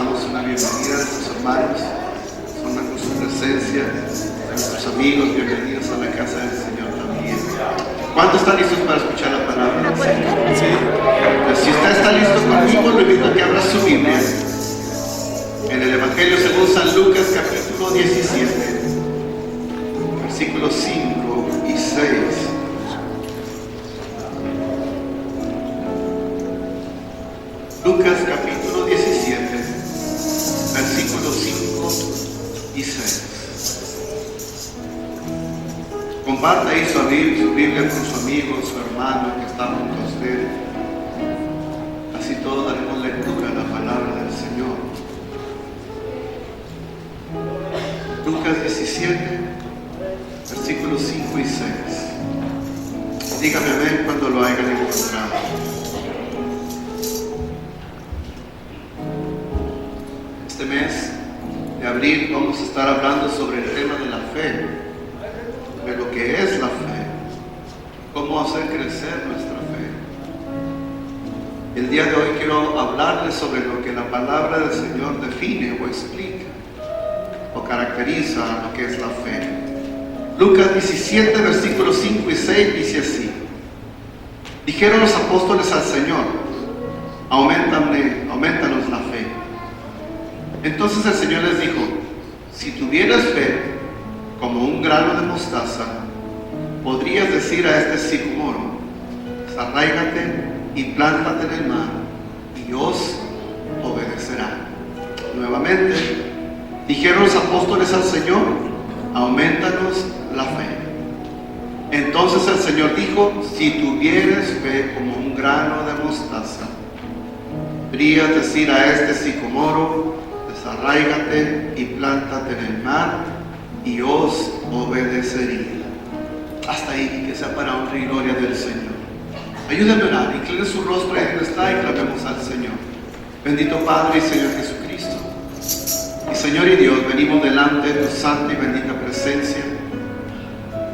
damos una bienvenida a nuestros hermanos, honran con su presencia, a nuestros amigos, bienvenidos a la casa del Señor también. ¿Cuántos están listos para escuchar la palabra del Señor? Sí. Pues si usted está listo conmigo, lo invito a que abra su Biblia en el Evangelio según San Lucas, capítulo 17, versículos 5 y 6. Lucas capítulo 17, versículos 5 y 6. Comparta ahí su Biblia con su amigo, su hermano que está junto a usted. Así todos daremos lectura a la palabra del Señor. Lucas 17, versículos 5 y 6. Dígame amén cuando lo hayan encontrado. Este mes de abril vamos a estar hablando sobre el tema de la fe, de lo que es la fe, cómo hacer crecer nuestra fe. El día de hoy quiero hablarles sobre lo que la palabra del Señor define o explica o caracteriza a lo que es la fe. Lucas 17, versículos 5 y 6 dice así: dijeron los apóstoles al Señor, aumentanos la fe. Entonces el Señor les dijo: si tuvieras fe como un grano de mostaza, podrías decir a este sicómoro: desarráigate y plántate en el mar, y os obedecerá. Nuevamente dijeron los apóstoles al Señor: aumentanos la fe. Entonces el Señor dijo: si tuvieras fe como un grano de mostaza, podrías decir a este sicómoro: desarráigate y plántate en el mar, y os obedecería. Hasta ahí, que sea para honra y gloria del Señor. Ayúdenme a orar, incline su rostro ahí donde está y clamemos al Señor. Bendito Padre y Señor Jesucristo, y Señor y Dios, venimos delante de tu santa y bendita presencia,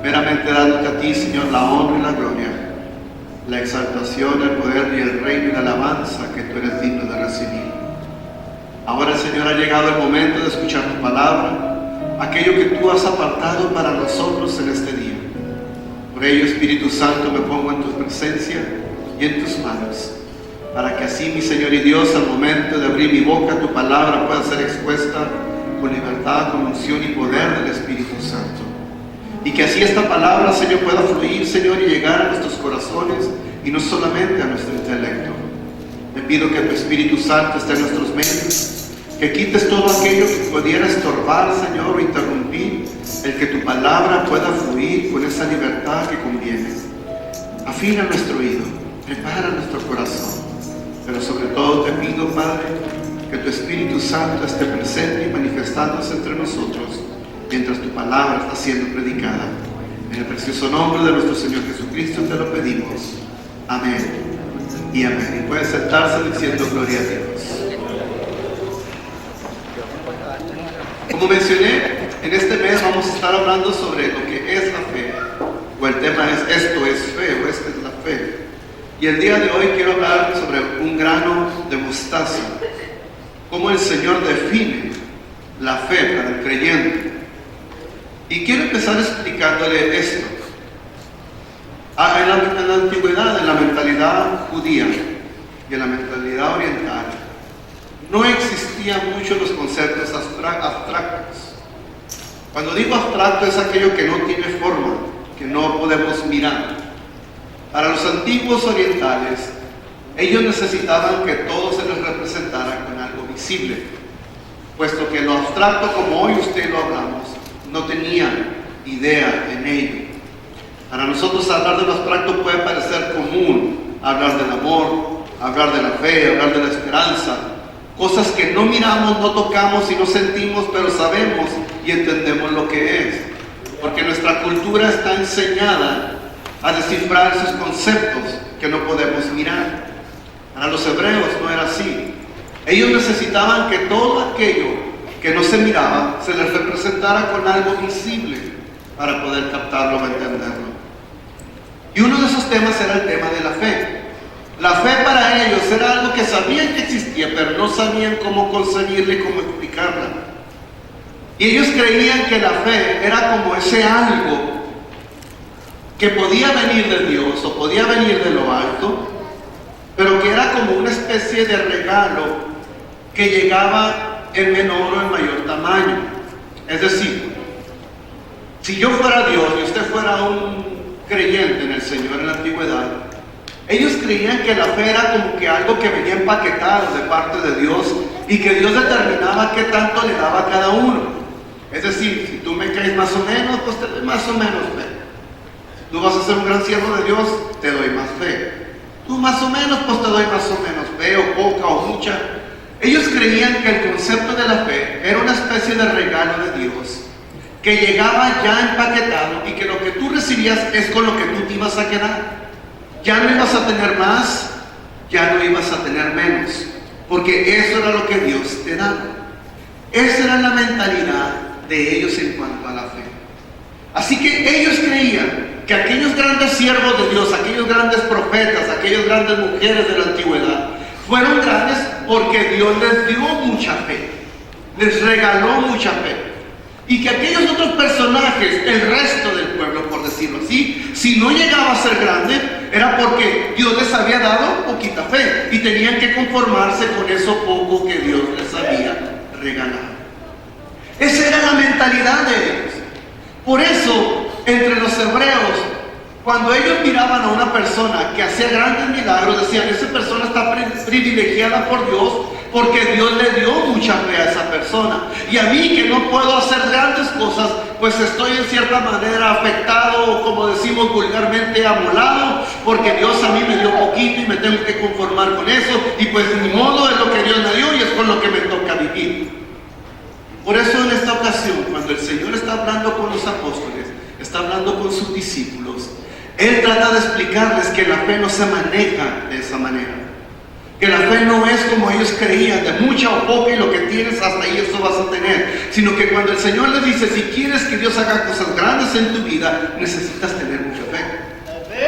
meramente dándote a ti, Señor, la honra y la gloria, la exaltación, el poder y el reino y la alabanza que tú eres digno de recibir. Ahora, Señor, ha llegado el momento de escuchar tu palabra, aquello que tú has apartado para nosotros en este día. Por ello, Espíritu Santo, me pongo en tu presencia y en tus manos, para que así, mi Señor y Dios, al momento de abrir mi boca, tu palabra pueda ser expuesta con libertad, con unción y poder del Espíritu Santo. Y que así esta palabra, Señor, pueda fluir, Señor, y llegar a nuestros corazones y no solamente a nuestro intelecto. Te pido que tu Espíritu Santo esté en nuestros medios, que quites todo aquello que pudiera estorbar, Señor, o interrumpir el que tu palabra pueda fluir con esa libertad que conviene. Afina nuestro oído, prepara nuestro corazón, pero sobre todo te pido, Padre, que tu Espíritu Santo esté presente y manifestándose entre nosotros mientras tu palabra está siendo predicada. En el precioso nombre de nuestro Señor Jesucristo te lo pedimos. Amén y amén. Y puede sentarse diciendo gloria a Dios. Como mencioné, en este mes vamos a estar hablando sobre lo que es la fe, o el tema es esto es fe, o esta es la fe. Y el día de hoy quiero hablar sobre un grano de mostaza, cómo el Señor define la fe para el creyente. Y quiero empezar explicándole esto. En la antigüedad, en la mentalidad judía y en la mentalidad oriental, no existían mucho los conceptos abstractos. Cuando digo abstracto es aquello que no tiene forma, que no podemos mirar. Para los antiguos orientales, ellos necesitaban que todo se les representara con algo visible, puesto que lo abstracto, como hoy usted lo hablamos, no tenían idea en ello. Para nosotros hablar de lo abstracto puede parecer común, hablar del amor, hablar de la fe, hablar de la esperanza, cosas que no miramos, no tocamos y no sentimos, pero sabemos y entendemos lo que es, porque nuestra cultura está enseñada a descifrar esos conceptos que no podemos mirar. Para los hebreos no era así. Ellos necesitaban que todo aquello que no se miraba se les representara con algo visible para poder captarlo o entenderlo. Y uno de esos temas era el tema de la fe. La fe para ellos era algo que sabían que existía, pero no sabían cómo concebirla y cómo explicarla. Y ellos creían que la fe era como ese algo que podía venir de Dios o podía venir de lo alto, pero que era como una especie de regalo que llegaba en menor o en mayor tamaño. Es decir, si yo fuera Dios y usted fuera un creyente en el Señor en la antigüedad, ellos creían que la fe era como que algo que venía empaquetado de parte de Dios y que Dios determinaba qué tanto le daba a cada uno. Es decir, si tú me caes más o menos, pues te doy más o menos fe. Si tú vas a ser un gran siervo de Dios, te doy más fe. Tú más o menos, pues te doy más o menos fe, o poca o mucha. Ellos creían que el concepto de la fe era una especie de regalo de Dios, que llegaba ya empaquetado y que lo que tú recibías es con lo que tú te ibas a quedar. Ya no ibas a tener más, ya no ibas a tener menos, porque eso era lo que Dios te daba. Esa era la mentalidad de ellos en cuanto a la fe. Así que ellos creían que aquellos grandes siervos de Dios, aquellos grandes profetas, aquellas grandes mujeres de la antigüedad, fueron grandes porque Dios les dio mucha fe, les regaló mucha fe. Y que aquellos otros personajes, el resto del pueblo, por decirlo así, si no llegaba a ser grande, era porque Dios les había dado poquita fe y tenían que conformarse con eso poco que Dios les había regalado. Esa era la mentalidad de ellos. Por eso, entre los hebreos, cuando ellos miraban a una persona que hacía grandes milagros, decían, esa persona está privilegiada por Dios, porque Dios le dio mucha fe a esa persona. Y a mí, que no puedo hacer grandes cosas, pues estoy en cierta manera afectado, o como decimos vulgarmente, amolado, porque Dios a mí me dio poquito y me tengo que conformar con eso, y pues ni modo, es lo que Dios me dio y es con lo que me toca vivir. Por eso en esta ocasión, cuando el Señor está hablando con los apóstoles, está hablando con sus discípulos, Él trata de explicarles que la fe no se maneja de esa manera. Que la fe no es como ellos creían, de mucha o poca, y lo que tienes hasta ahí eso vas a tener. Sino que cuando el Señor les dice, si quieres que Dios haga cosas grandes en tu vida, necesitas tener mucha fe.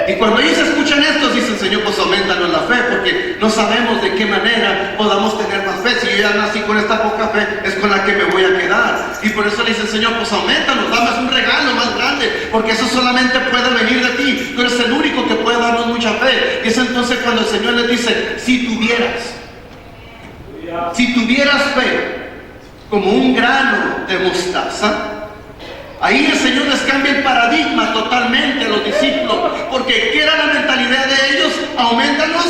Y cuando ellos escuchan esto, dicen, Señor, pues aumentanos la fe, porque no sabemos de qué manera podamos tener más fe. Si yo ya nací con esta poca fe, es con la que me voy a quedar. Y por eso le dicen, Señor, pues aumentanos, dame un regalo más grande, porque eso solamente puede venir de ti. Tú eres el único que puede darnos mucha fe. Y es entonces cuando el Señor les dice, si tuvieras fe como un grano de mostaza, ahí el Señor les cambia el paradigma totalmente a los discípulos, porque ¿qué era la mentalidad de ellos? Aumentanos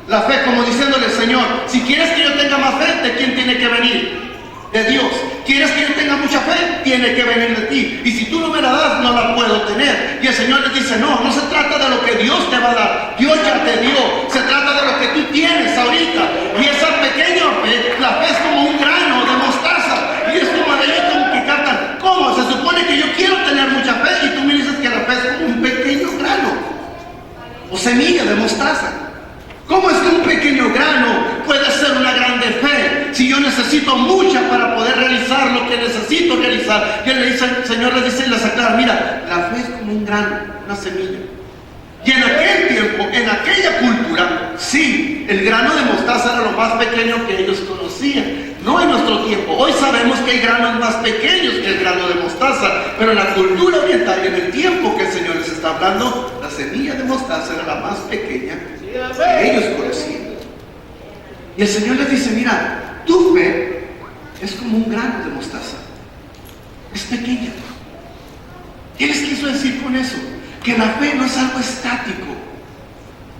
la fe, como diciéndole, Señor, si quieres que yo tenga más fe, ¿de quién tiene que venir? De Dios. ¿Quieres que yo tenga mucha fe? Tiene que venir de ti. Y si tú no me la das, no la puedo tener. Y el Señor les dice, no, no se trata de lo que Dios te va a dar. Dios ya te dio. Se trata de lo que tú tienes ahorita. Y esa pequeña fe, la fe es como un grano de mostaza. Y es como de ellos como que cantan, ¿cómo? Se supone que yo quiero tener mucha fe y tú me dices que la fe es como un pequeño grano o semilla de mostaza. ¿Cómo es que un pequeño grano puede ser una grande fe si yo necesito mucha para poder realizar lo que necesito realizar? Y el Señor les dice y les aclara, mira, la fe es como un grano, una semilla. Y en aquel tiempo, en aquella cultura, sí, el grano de mostaza era lo más pequeño que ellos conocían. No en nuestro tiempo. Hoy sabemos que hay granos más pequeños que el grano de mostaza, pero en la cultura oriental y en el tiempo que el Señor les está hablando, la semilla de mostaza era la más pequeña que ellos conocían. Y el Señor les dice, mira, tu fe es como un grano de mostaza. Es pequeña. ¿Qué les quiso decir con eso? Que la fe no es algo estático,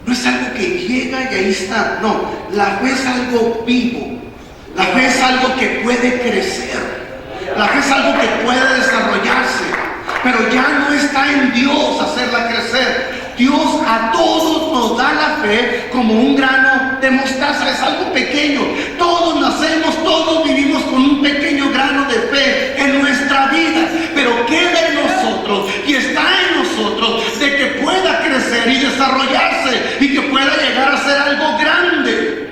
no es algo que llega y ahí está. No, la fe es algo vivo. La fe es algo que puede crecer. La fe es algo que puede desarrollarse. Pero ya no está en Dios hacerla crecer. Dios a todos nos da la fe como un grano de mostaza. Es algo pequeño. Todos nacemos, todos vivimos con un pequeño grano de fe en nuestra vida. Pero queda en nosotros y está en nosotros de que pueda crecer y desarrollarse y que pueda llegar a ser algo grande.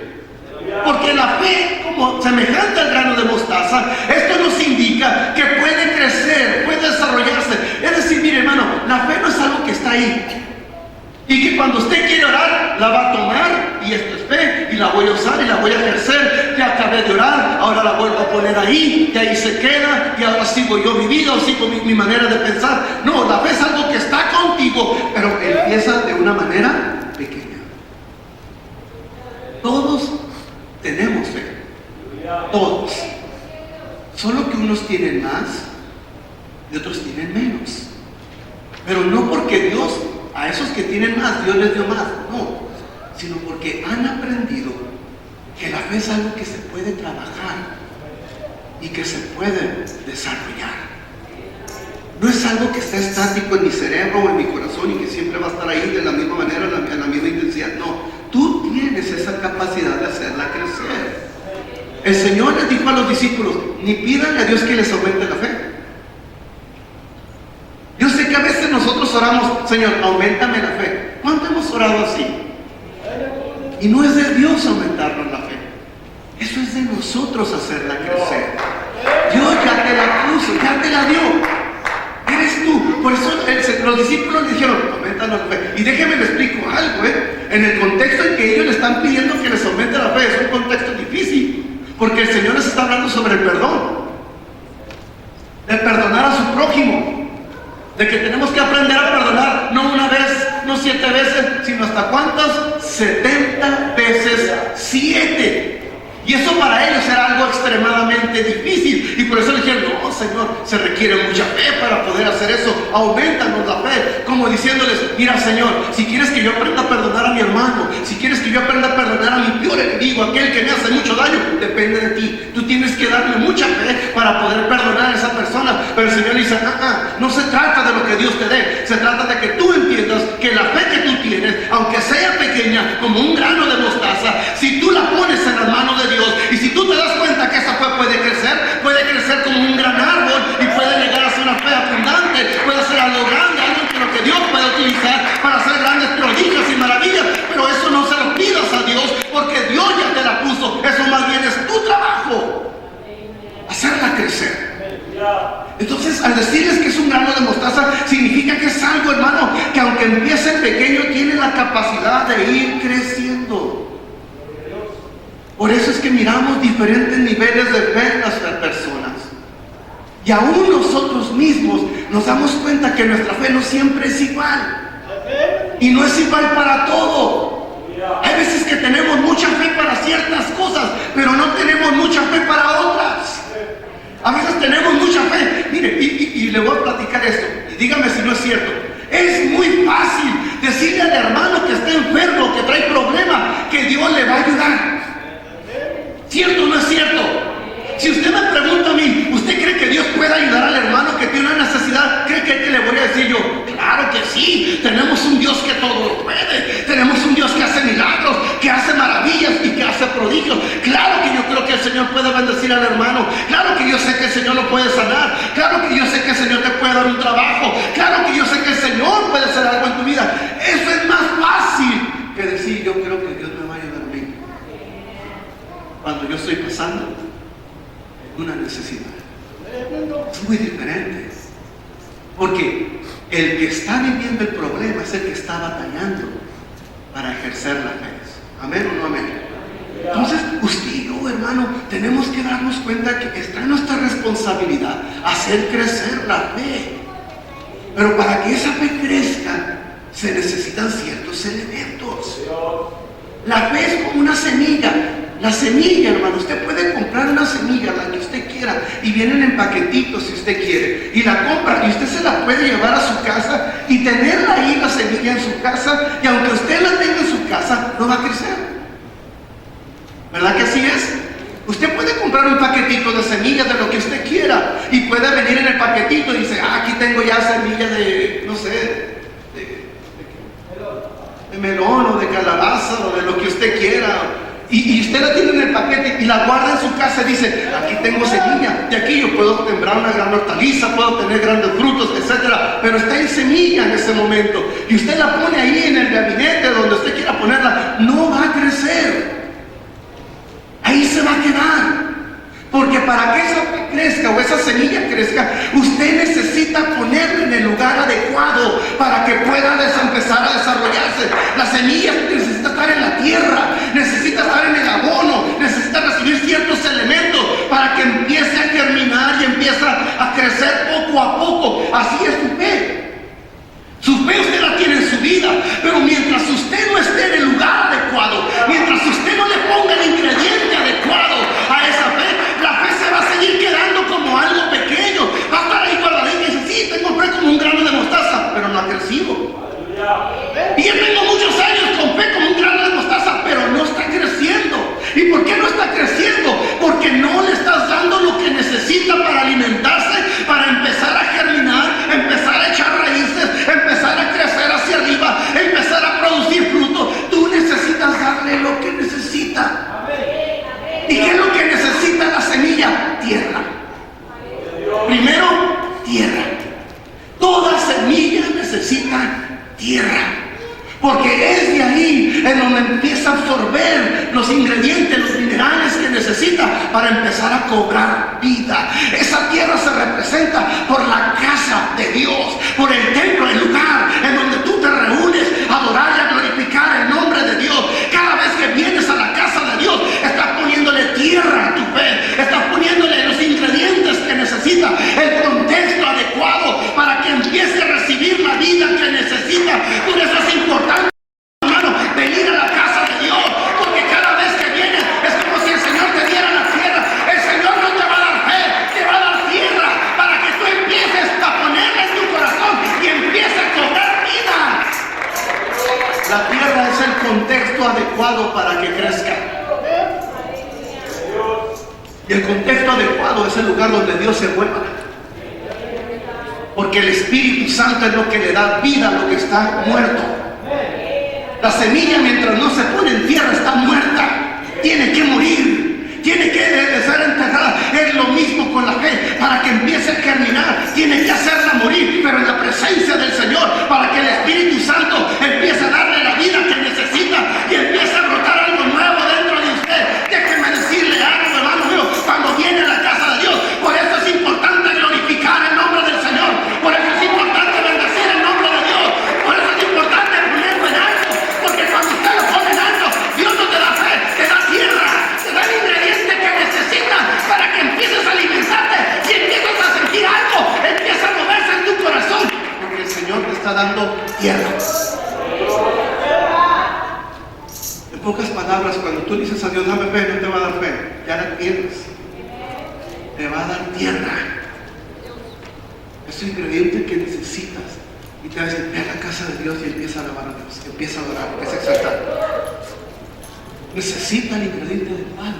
Porque la fe, como semejante al grano de mostaza, esto nos indica que puede crecer, puede desarrollarse. Es decir, mire hermano, la fe no es algo que está ahí y que cuando usted quiere orar, la va a tomar y esto es fe, y la voy a usar y la voy a ejercer. Ya acabé de orar, ahora la vuelvo a poner ahí, y ahí se queda, y ahora sigo yo mi vida, o sigo mi manera de pensar. No, la fe es algo que está contigo, pero empieza de una manera pequeña. Todos tenemos fe, todos, solo que unos tienen más y otros tienen menos. Pero no porque Dios, a esos que tienen más, Dios les dio más, no, sino porque han aprendido que la fe es algo que se puede trabajar y que se puede desarrollar. No es algo que está estático en mi cerebro o en mi corazón y que siempre va a estar ahí de la misma manera, en la misma intensidad. No, tú tienes esa capacidad de hacerla crecer. El Señor les dijo a los discípulos: ni pídanle a Dios que les aumente la fe. Yo sé que a veces nosotros oramos: Señor, auméntame la fe. ¿Cuánto hemos orado así? Y no es de Dios aumentarnos la fe, eso es de nosotros hacerla crecer. Dios ya te la puso, ya te la dio. Eres tú. Por eso los discípulos le dijeron: aumentanos la fe. Y déjenme les explico algo, en el contexto en que ellos le están pidiendo que les aumente la fe, es un contexto difícil, porque el Señor les está hablando sobre el perdón, de perdonar a su prójimo, de que tenemos que aprender a perdonar, no una vez, no 7 veces, sino hasta ¿cuántas? 70 veces 7. Y eso para ellos era algo extremadamente difícil. Y por eso le dijeron: no, Señor, se requiere mucha fe para poder hacer eso. Aumentanos la fe. Como diciéndoles: mira, Señor, si quieres que yo aprenda a perdonar a mi hermano, si quieres que yo aprenda a perdonar a mi peor enemigo, aquel que me hace mucho daño, depende de ti. Tú tienes que darme mucha fe para poder perdonar a esa persona. Pero el Señor le dice: no se trata de lo que Dios te dé. Se trata de que tú entiendas que la fe que tú tienes, aunque sea pequeña, como un grano de mostaza, si tú la pones en las manos de Dios, y si tú te das cuenta que esa fe puede crecer como un gran árbol, y puede llegar a ser una fe abundante, puede ser algo grande, algo que lo que Dios puede utilizar para hacer grandes prodigios y maravillas. Pero eso no se lo pidas a Dios, porque Dios ya te la puso. Eso más bien es tu trabajo, hacerla crecer. Entonces, al decirles que es un grano de mostaza, significa que es algo, hermano, que aunque empiece pequeño, tiene la capacidad de ir creciendo. Por eso es que miramos diferentes niveles de fe en las personas. Y aún nosotros mismos nos damos cuenta que nuestra fe no siempre es igual. Y no es igual para todo. Hay veces que tenemos mucha fe para ciertas cosas, pero no tenemos mucha fe para otras. A veces tenemos mucha fe. Mire, y le voy a platicar esto. Y dígame si no es cierto. Es muy fácil decirle al hermano que está enfermo, que trae problema, que Dios le va a ayudar. ¿Cierto o no es cierto? Si usted me pregunta a mí: ¿usted cree que Dios puede ayudar al hermano que tiene una necesidad? ¿Cree que le voy a decir yo? Claro que sí. Tenemos un Dios que todo lo puede. Tenemos un Dios que hace milagros, que hace maravillas y que hace prodigios. Claro que yo creo que el Señor puede bendecir al hermano. Claro que yo sé que el Señor lo puede sanar. Claro que yo sé que el Señor te puede dar un trabajo. Claro que yo sé que el Señor puede hacer algo en tu vida. Eso es más fácil que decir: yo creo que Dios me va a ayudar a mí cuando yo estoy pasando una necesidad. Es muy diferente, porque el que está viviendo el problema es el que está batallando para ejercer la fe. ¿Amén o no amén? Entonces, usted y yo, hermano, tenemos que darnos cuenta que está en nuestra responsabilidad hacer crecer la fe. Pero para que esa fe crezca, se necesitan ciertos elementos. La fe es como una semilla. La semilla, hermano, usted puede comprar una semilla, la que usted quiera, y vienen en paquetitos si usted quiere, y la compra, y usted se la puede llevar a su casa y tenerla ahí, la semilla, en su casa, y aunque usted la tenga en su casa, no va a crecer. ¿Verdad que así es? Usted puede comprar un paquetito de semillas de lo que usted quiera, y puede venir en el paquetito y dice: aquí tengo ya semillas de, no sé, de melón o de calabaza o de lo que usted quiera. Y usted la tiene en el paquete y la guarda en su casa y dice: aquí tengo semilla, de aquí yo puedo sembrar una gran hortaliza, puedo tener grandes frutos, etcétera. Pero está en semilla en ese momento, y usted la pone ahí en el gabinete donde usted quiera ponerla, no va a crecer. Ahí se va a quedar. Porque para que esa fe crezca o esa semilla crezca, usted necesita ponerla en el lugar adecuado para que pueda empezar a desarrollarse. La semilla necesita estar en la tierra. en donde empieza a absorber los ingredientes, los minerales que necesita para empezar a cobrar vida. Esa tierra se representa por la casa de Dios, por el templo, el lugar en donde tú te reúnes a adorar y a glorificar el nombre de Dios. Cada vez que vienes a la casa de Dios, estás poniéndole tierra a tu fe, estás poniéndole los ingredientes que necesita, el contexto adecuado para que empiece a recibir la vida que necesita. Por eso es importante, hermano, venir a la casa de Dios, porque cada vez que vienes es como si el Señor te diera la tierra. El Señor no te va a dar fe, te va a dar tierra para que tú empieces a ponerla en tu corazón y empieces a cobrar vida. La tierra es el contexto adecuado para que crezca. Y el contexto adecuado es el lugar donde Dios se mueva. Porque el Espíritu Santo es lo que le da vida a lo que está muerto. La semilla, mientras no se pone en tierra, está muerta. Tiene que morir. Tiene que ser enterrada. Es lo mismo con la fe. Para que empiece a germinar, tiene que hacerla morir, pero en la presencia del Señor, para que el Espíritu Santo empiece a darle la vida que necesita y empiece a brotar algo nuevo dentro de usted. Déjeme decirle algo, hermano mío, cuando viene a la casa de Dios. Por eso es importante glorificar el nombre del Señor. Por eso es importante bendecir el nombre de Dios. Por eso es importante ponerlo en alto. Porque cuando usted lo pone en alto, Dios no te da fe, te da tierra, te da el ingrediente que necesitas para que empieces a alimentarte y empieces a sentir algo, empieza a moverse en tu corazón. Porque el Señor te está dando tierra. En pocas palabras, cuando tú dices a Dios, dame fe, no te va a dar fe, ya la tienes. Te va a dar tierra. Es el ingrediente que necesitas. Y te va a decir, ve a la casa de Dios y empieza a alabar a Dios, empieza a adorar, empieza a exaltar. Necesita el ingrediente del pan.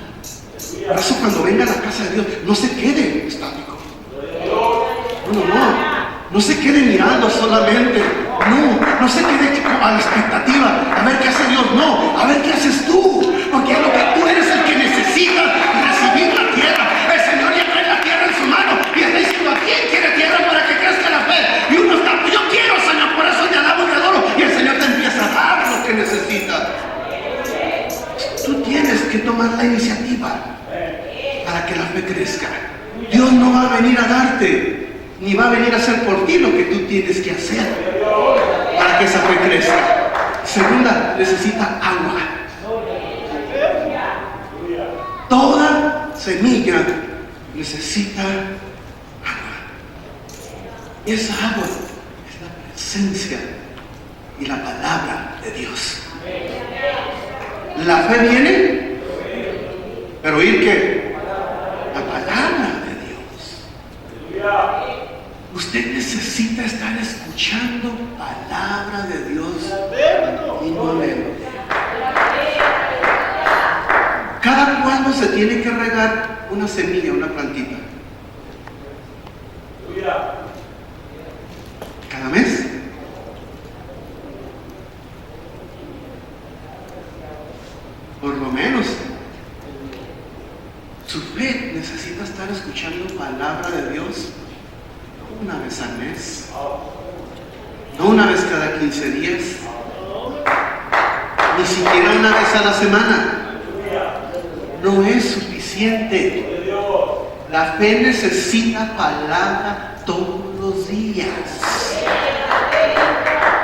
Por eso cuando venga a la casa de Dios, no se quede estático. No se quede mirando solamente. No se quede a la expectativa a ver qué hace Dios. No, a ver qué haces tú. Porque es lo que tú eres el que necesita recibir la tierra. El Señor ya trae la tierra en su mano y está diciendo, ¿a quién quiere tierra para que crezca la fe? Y uno está, yo quiero, Señor, por eso te alabo y te adoro. Y el Señor te empieza a dar lo que necesitas. Tú tienes que tomar la iniciativa para que la fe crezca. Dios no va a venir a darte, ni va a venir a hacer por ti lo que tú tienes que hacer para que esa fe crezca. Segunda, necesita agua. Toda semilla necesita agua. Y esa agua es la presencia y la palabra de Dios. La fe viene, pero ¿oír qué? La palabra de Dios. Usted necesita estar escuchando palabra de Dios continuamente. ¿Cada cuándo se tiene que regar una semilla, una plantita? ¿Cada mes? Por lo menos. Su fe necesita estar escuchando palabra de Dios no una vez al mes, no una vez cada 15 días, ni siquiera una vez a la semana. No es suficiente. La fe necesita palabra todos los días.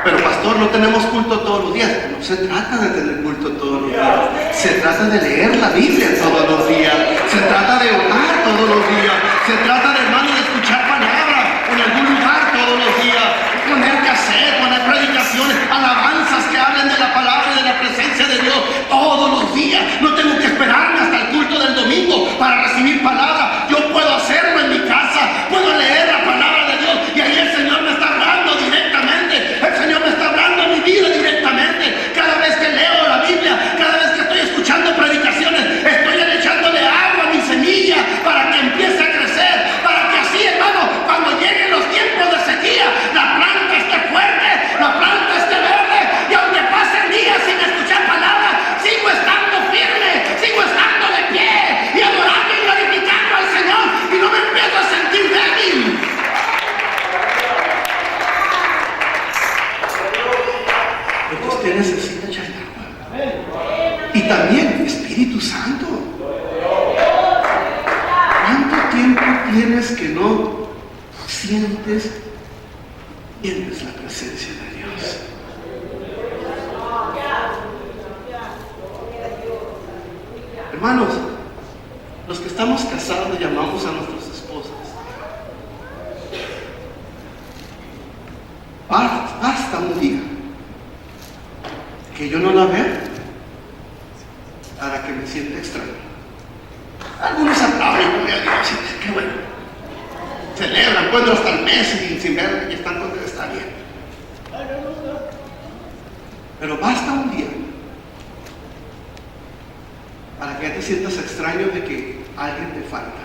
Pero pastor, no tenemos culto todos los días. No se trata de tener culto todos los días. Se trata de leer la Biblia todos los días. Se trata de orar todos los días. Se trata de, hermano, de escuchar palabra en algún lugar todos los días. Poner cassette, poner predicaciones, alabanzas que hablen de la palabra y de la presencia de Dios todos los días. No tengo que esperarme hasta el culto del domingo para recibir palabra. Yo puedo hacerlo en mi casa. Puedo leer la palabra de Dios y ahí el Señor me está hablando directamente. El Señor me está hablando en mi vida directamente. Cada vez que leo la Biblia, cada vez que estoy escuchando predicaciones, estoy echándole agua a mi semilla para que empiece a crecer, para que así, hermano, cuando lleguen los tiempos de sequía, la planta esté fuerte, la planta esté verde, y aunque pasen días sin escuchar Espíritu Santo. ¿Cuánto tiempo tienes que no sientes la presencia de Dios? Hermanos, los que estamos casados llamamos a nuestras esposas. Basta un día que yo no la vea para que me sienta extraño. Algunos aplauden, gloria a Dios, qué bueno. Celebran, pueden hasta el mes sin ver y están donde está bien. Pero basta un día para que ya te sientas extraño de que alguien te falta,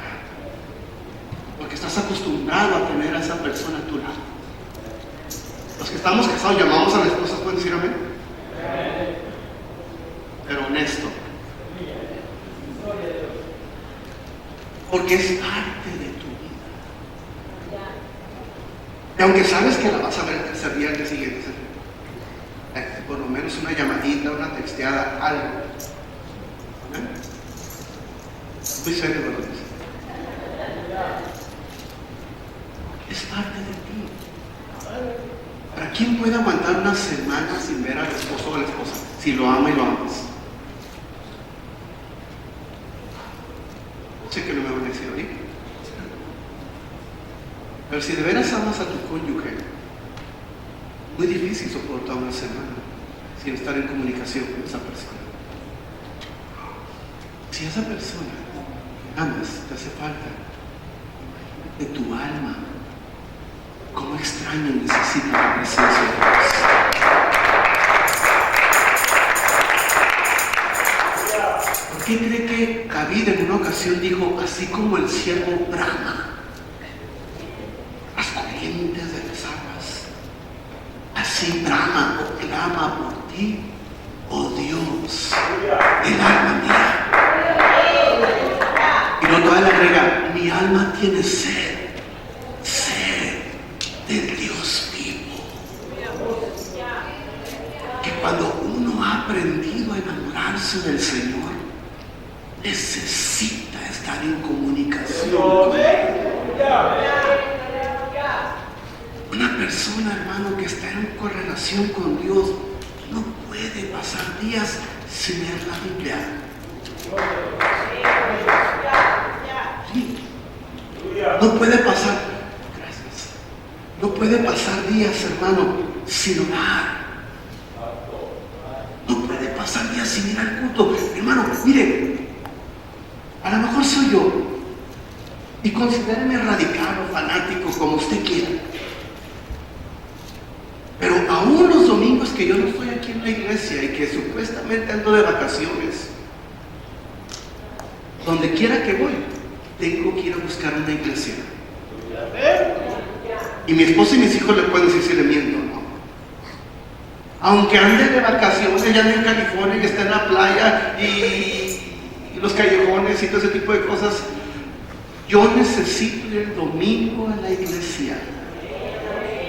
porque estás acostumbrado a tener a esa persona a tu lado. Los que estamos casados llamamos a las esposas, ¿pueden decir amén? Pero honesto, porque es parte de tu vida. Y aunque sabes que la vas a ver el tercer día, al día siguiente, por lo menos una llamadita, una texteada, algo. ¿Amén? Muy serio, ¿verdad? Es parte de ti. ¿Para quién puede aguantar una semana sin ver al esposo o a la esposa? Si lo ama y lo amas. Sé que no me van a decir ahorita. Pero si de veras amas a tu cónyuge, muy difícil soportar una semana sin estar en comunicación con esa persona. Si esa persona que amas te hace falta de tu alma, ¿cómo extraño necesita la presencia de Dios? ¿Por qué cree que David en una ocasión dijo, así como el siervo brama las corrientes de las aguas, así brama o clama por ti, oh Dios, el alma mía? Y luego todavía le agrega, mi alma tiene sed del Dios vivo. Que cuando uno ha aprendido a enamorarse del Señor, necesita estar en comunicación con Él. Una persona, hermano, que está en correlación con Dios no puede pasar días sin leer la Biblia. Sí. No puede pasar, gracias, no puede pasar días, hermano, sin orar. No puede pasar días sin ir al culto. Hermano, mire, a lo mejor soy yo, y considéreme radical o fanático, como usted quiera. Pero aún los domingos que yo no estoy aquí en la iglesia y que supuestamente ando de vacaciones, donde quiera que voy, tengo que ir a buscar una iglesia. Y mi esposa y mis hijos le pueden decir si le miento, ¿no? Aunque ande de vacaciones, ya ande en California y esté en la playa y los callejones y todo ese tipo de cosas, yo necesito ir el domingo a la iglesia.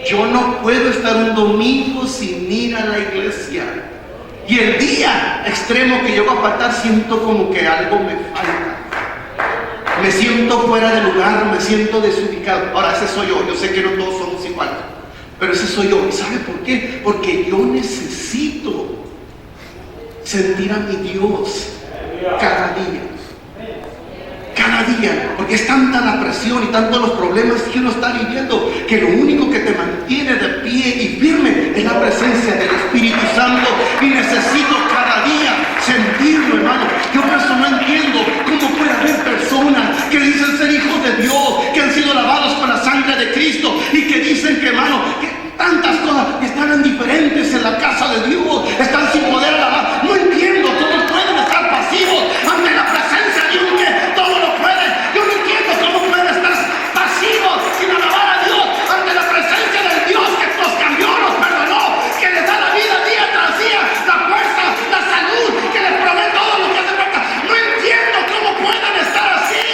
Yo no puedo estar un domingo sin ir a la iglesia. Y el día extremo que llego a faltar, siento como que algo me falta. Me siento fuera de lugar, me siento desubicado. Ahora, ese soy yo. Yo sé que no todos somos iguales, pero ese soy yo. ¿Y sabe por qué? Porque yo necesito sentir a mi Dios cada día. Cada día, porque es tanta la presión y tantos los problemas que uno está viviendo, que lo único que te mantiene de pie y firme es la presencia del Espíritu Santo. Y necesito cada día sentirlo, hermano. Yo por eso no entiendo cómo puede haber personas que dicen ser hijos de Dios, que han sido lavados con la sangre de Cristo y que dicen que, hermano, que tantas cosas están diferentes en la casa de Dios, están sin poder alabar. No entiendo cómo pueden estar pasivos ante la presencia de un que todo lo puede. Yo no entiendo cómo pueden estar pasivos sin alabar a Dios ante la presencia del Dios que nos cambió, nos perdonó, que les da la vida día tras día, la fuerza, la salud, que les provee todo lo que hace falta. No entiendo cómo pueden estar así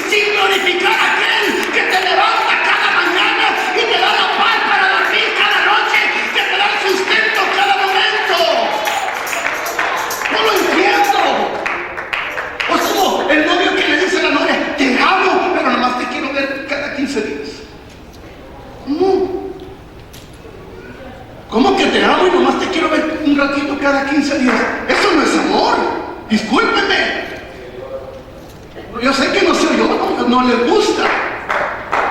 sin glorificar a aquel que te levanta cada mañana y te da la paz para dormir cada noche, que te da el sustento cada momento. Discúlpenme. Yo sé que no soy yo, no les gusta.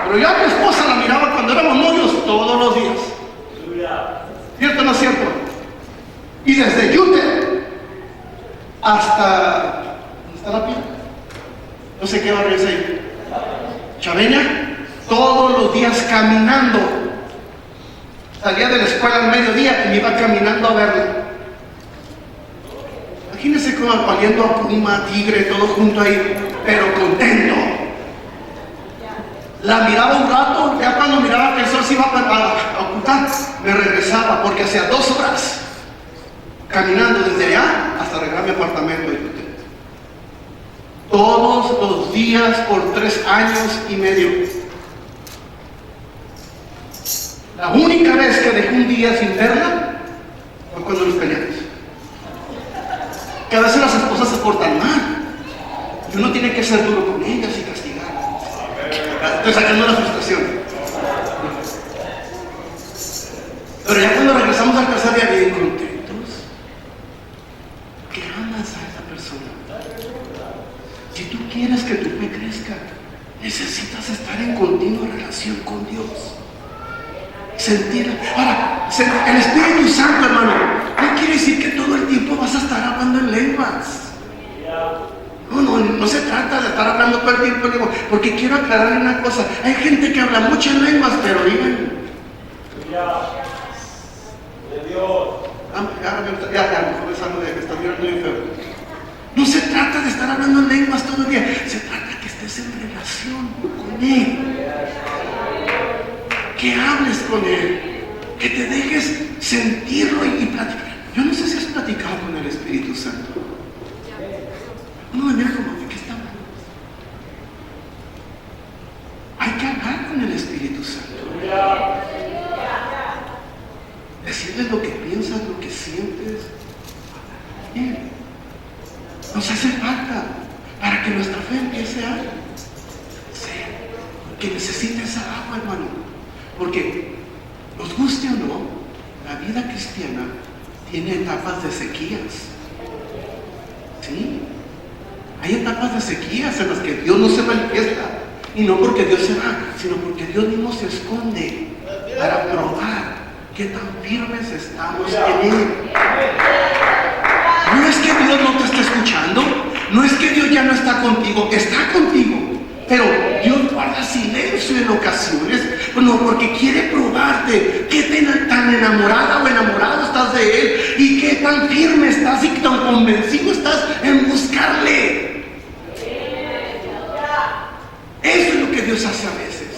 Pero yo a mi esposa la miraba cuando éramos novios todos los días. ¿Cierto o no es cierto? Y desde Utah hasta... ¿dónde está la pila? No sé qué barrio es ahí. Chaveña, todos los días caminando. Salía de la escuela al mediodía y me iba caminando a verla. Imagínense como valiendo a Puma, Tigre, todo junto ahí, pero contento. La miraba un rato, ya cuando miraba que el sol se iba a ocultar, me regresaba, porque hacía 2 horas caminando desde allá hasta arreglar mi apartamento. Todos los días por 3 años y medio. La única vez que dejé un día sin verla fue cuando nos peleamos. Que a veces las esposas se portan mal y uno tiene que ser duro con ellas y castigar. Estoy sacando la frustración. Pero ya cuando regresamos a casa ya bien contentos, que amas a esa persona. Si tú quieres que tu fe crezca, necesitas estar en continua relación con Dios. Sentir. Ahora, el Espíritu Santo, hermano, no quiere decir que todo el tiempo vas a estar hablando en lenguas. No se trata de estar hablando todo el tiempo en lenguas. Porque quiero aclararle una cosa. Hay gente que habla muchas lenguas, pero viven. De Dios. No se trata de estar hablando en lenguas todo el día. Se trata de que estés en relación con Él. Que hables con Él, que te dejes sentirlo y platicar. Yo no sé si has platicado con el Espíritu Santo. No me mira como, ¿de qué está hablando? Hay que hablar con el Espíritu Santo. Decirle lo que piensas, lo que sientes. Bien. Nos hace falta para que nuestra fe empiece a crecer. Que necesite esa agua, hermano. Porque, nos guste o no, la vida cristiana tiene etapas de sequías. ¿Sí? Hay etapas de sequías en las que Dios no se manifiesta. Y no porque Dios se va, sino porque Dios mismo se esconde para probar qué tan firmes estamos en Él. No es que Dios no te esté escuchando, no es que Dios ya no está contigo, está contigo. Pero Dios guarda silencio en ocasiones, no, porque quiere probarte qué tan enamorada o enamorado estás de Él y qué tan firme estás y qué tan convencido estás en buscarle. Eso es lo que Dios hace a veces.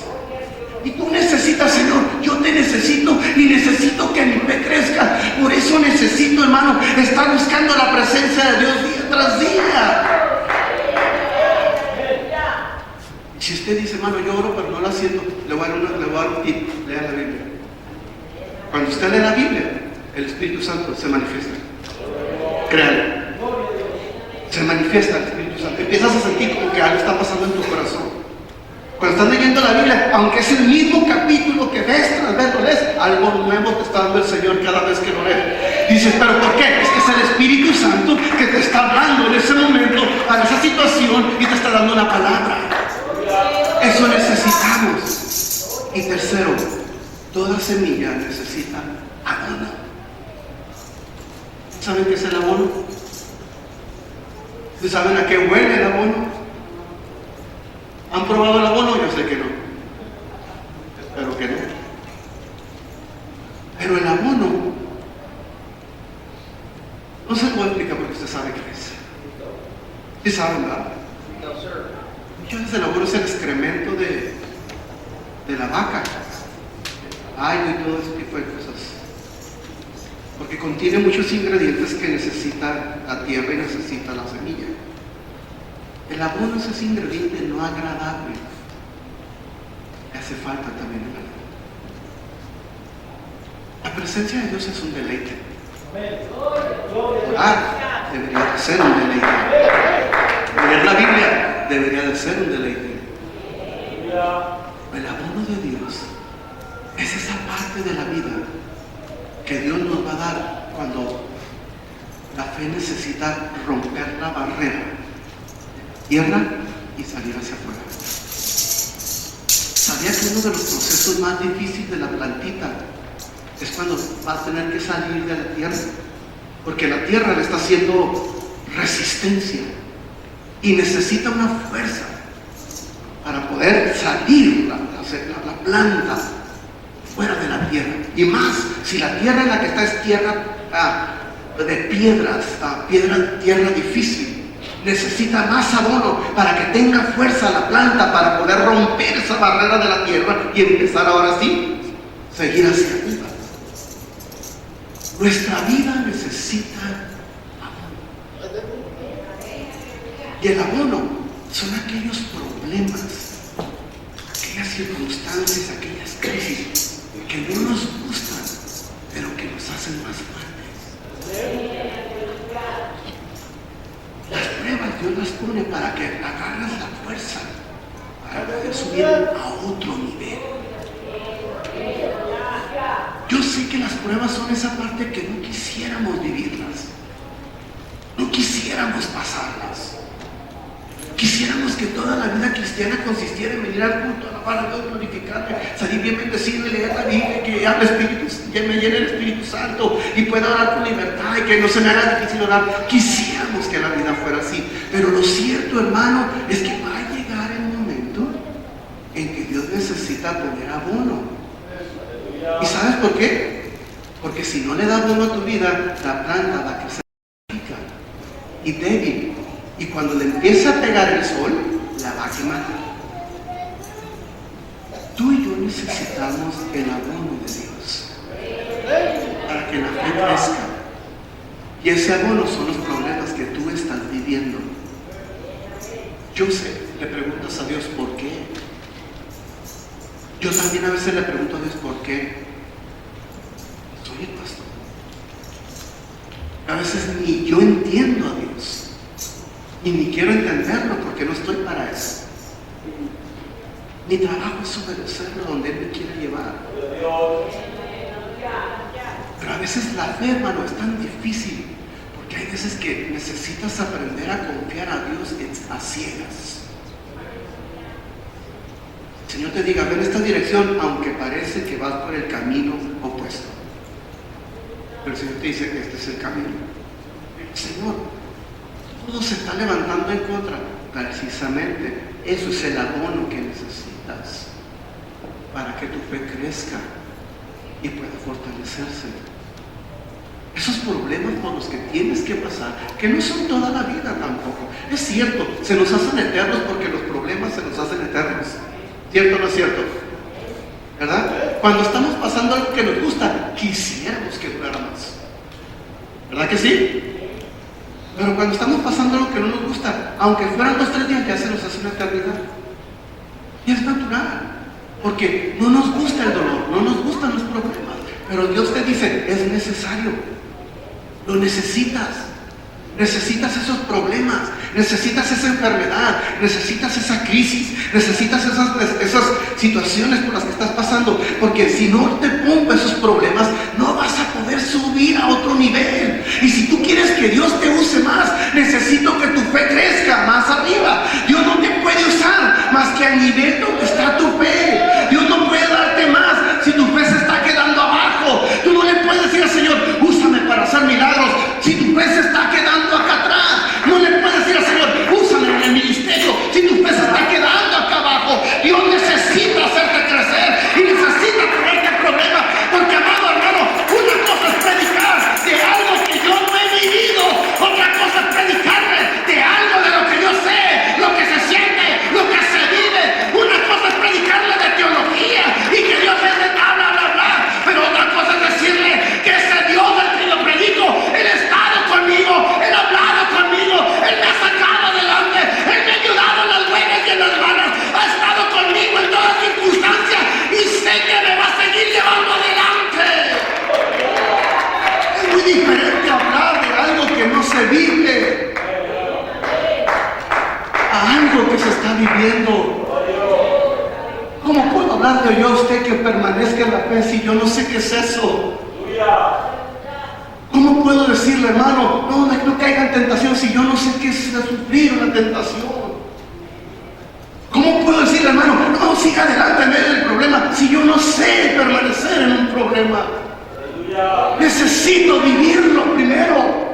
Y tú necesitas, Señor, yo te necesito y necesito que mi fe crezca. Por eso necesito, hermano, estar buscando la presencia de Dios día tras día. Si usted dice, hermano, yo oro pero no la siento, le voy a dar un tip, lea la Biblia. Cuando usted lee la Biblia, el Espíritu Santo se manifiesta. Créalo. Se manifiesta el Espíritu Santo. Empiezas a sentir como que algo está pasando en tu corazón. Cuando estás leyendo la Biblia, aunque es el mismo capítulo que ves tras vez, lo lees, algo nuevo te está dando el Señor cada vez que lo lees. Dices, ¿pero por qué? Es que es el Espíritu Santo que te está hablando en ese momento, para esa situación, y te está dando una palabra. Eso necesitamos. Y tercero, toda semilla necesita abono. ¿Saben qué es el abono? ¿Ustedes saben a qué huele el abono? ¿Han probado el abono? Yo sé que no. Espero que no. Pero el abono, no se puede explicar porque usted sabe qué es. ¿Sí saben, verdad? No, sir. Muchas veces el abono es el excremento de la vaca, caballo y todo ese tipo de cosas. Porque contiene muchos ingredientes que necesita la tierra y necesita la semilla. El abono es ese ingrediente no agradable que hace falta también en la vida. La presencia de Dios es un deleite. Orar debería de ser un deleite. Leer la Biblia debería de ser un deleite. El abono de Dios es esa parte de la vida que Dios nos va a dar cuando La fe necesita romper la barrera, tierra y salir hacia afuera. ¿Sabía que uno de los procesos más difíciles de la plantita es cuando va a tener que salir de la tierra? Porque la tierra le está haciendo resistencia y necesita una fuerza para poder salir la planta fuera de la tierra. Y más, si la tierra en la que está es tierra de piedras, tierra difícil, necesita más abono para que tenga fuerza la planta para poder romper esa barrera de la tierra y empezar ahora sí, seguir hacia arriba. Nuestra vida necesita abono. Y el abono son aquellos problemas, aquellas circunstancias, aquellas crisis que no nos gustan, pero que nos hacen más fuertes. Las pruebas Dios las pone para que agarres la fuerza, para poder subir a otro nivel. Yo sé que las pruebas son esa parte que no quisiéramos vivirlas, no quisiéramos pasarlas. Quisiéramos que toda la vida cristiana consistiera en venir al culto, alabar a Dios, glorificarle, salir bien bendecido y leer la Biblia, que hable Espíritu, que me llene el Espíritu Santo y pueda orar con libertad y que no se me haga difícil orar. Quisiéramos que la vida fuera así, pero lo cierto, hermano, es que va a llegar el momento en que Dios necesita poner abono. ¿Y sabes por qué? Porque si no le da abono a tu vida, la planta va a crecer chica y débil. Y cuando le empieza a pegar el sol, la va a quemar. Tú y yo necesitamos el abono de Dios para que la fe crezca. Y ese abono son los problemas que tú estás viviendo. Yo sé, le preguntas a Dios por qué. Yo también a veces le pregunto a Dios por qué. Soy el pastor. A veces ni yo entiendo a Dios. Y ni quiero entenderlo porque no estoy para eso. Mi trabajo es obedecerlo donde Él me quiere llevar. Pero a veces la fe, hermano, es tan difícil porque hay veces que necesitas aprender a confiar a Dios a ciegas. El Señor te diga, ven esta dirección, aunque parece que vas por el camino opuesto. Pero el Señor te dice, este es el camino. Señor, todo se está levantando en contra. Precisamente eso es el abono que necesitas para que tu fe crezca y pueda fortalecerse. Esos problemas por los que tienes que pasar, que no son toda la vida tampoco. Es cierto, se nos hacen eternos porque los problemas se nos hacen eternos. ¿Cierto o no es cierto? ¿Verdad? Cuando estamos pasando algo que nos gusta, quisiéramos que durara más. ¿Verdad que sí? Pero cuando estamos pasando algo que no nos gusta, aunque fueran 2 o 3 días, ya se nos hace una eternidad. Y es natural, porque no nos gusta el dolor, no nos gustan los problemas. Pero Dios te dice, es necesario, lo necesitas. Necesitas esos problemas, necesitas esa enfermedad, necesitas esa crisis, necesitas esas situaciones por las que estás pasando, porque si no te pongo esos problemas, no vas a poder subir a otro nivel. Y si tú quieres que Dios te use más, necesito que tu fe crezca más arriba. Dios no te puede usar más que al nivel donde está tu fe. Dios no puede darte más si tu fe se está quedando abajo. Tú no le puedes decir al Señor, úsame para hacer milagros, si tu fe se está quedando acá atrás. No le puedes decir al Señor, úsame en el ministerio, si tu fe se está quedando acá abajo. Dios necesita hacerte crecer y necesita ponerte problemas, porque, amado hermano, una cosa es predicar de algo que yo no he vivido, otra cosa es predicarle de algo de lo que yo sé, lo que se siente, lo que se vive. Una cosa es predicarle de teología y que Dios es de bla, bla, bla, pero otra cosa es decirle que ese Dios del que yo predico, Él ha estado conmigo, Él ha hablado conmigo, Él me ha sacado adelante, Él me ha ayudado en las buenas y en las malas, ha estado conmigo en todas circunstancias y sé que me va a seguir llevando adelante. Es muy diferente hablar de algo que no se vive a algo que se está viviendo. ¿Cómo puedo hablarle yo a usted que permanezca en la fe si yo no sé qué es eso? ¿Cómo ¿Cómo puedo decirle, hermano, no caiga en tentación si yo no sé qué es sufrir una tentación? ¿Cómo puedo decirle, hermano, no, siga adelante en medio del problema si yo no sé permanecer en un problema? Necesito vivirlo primero.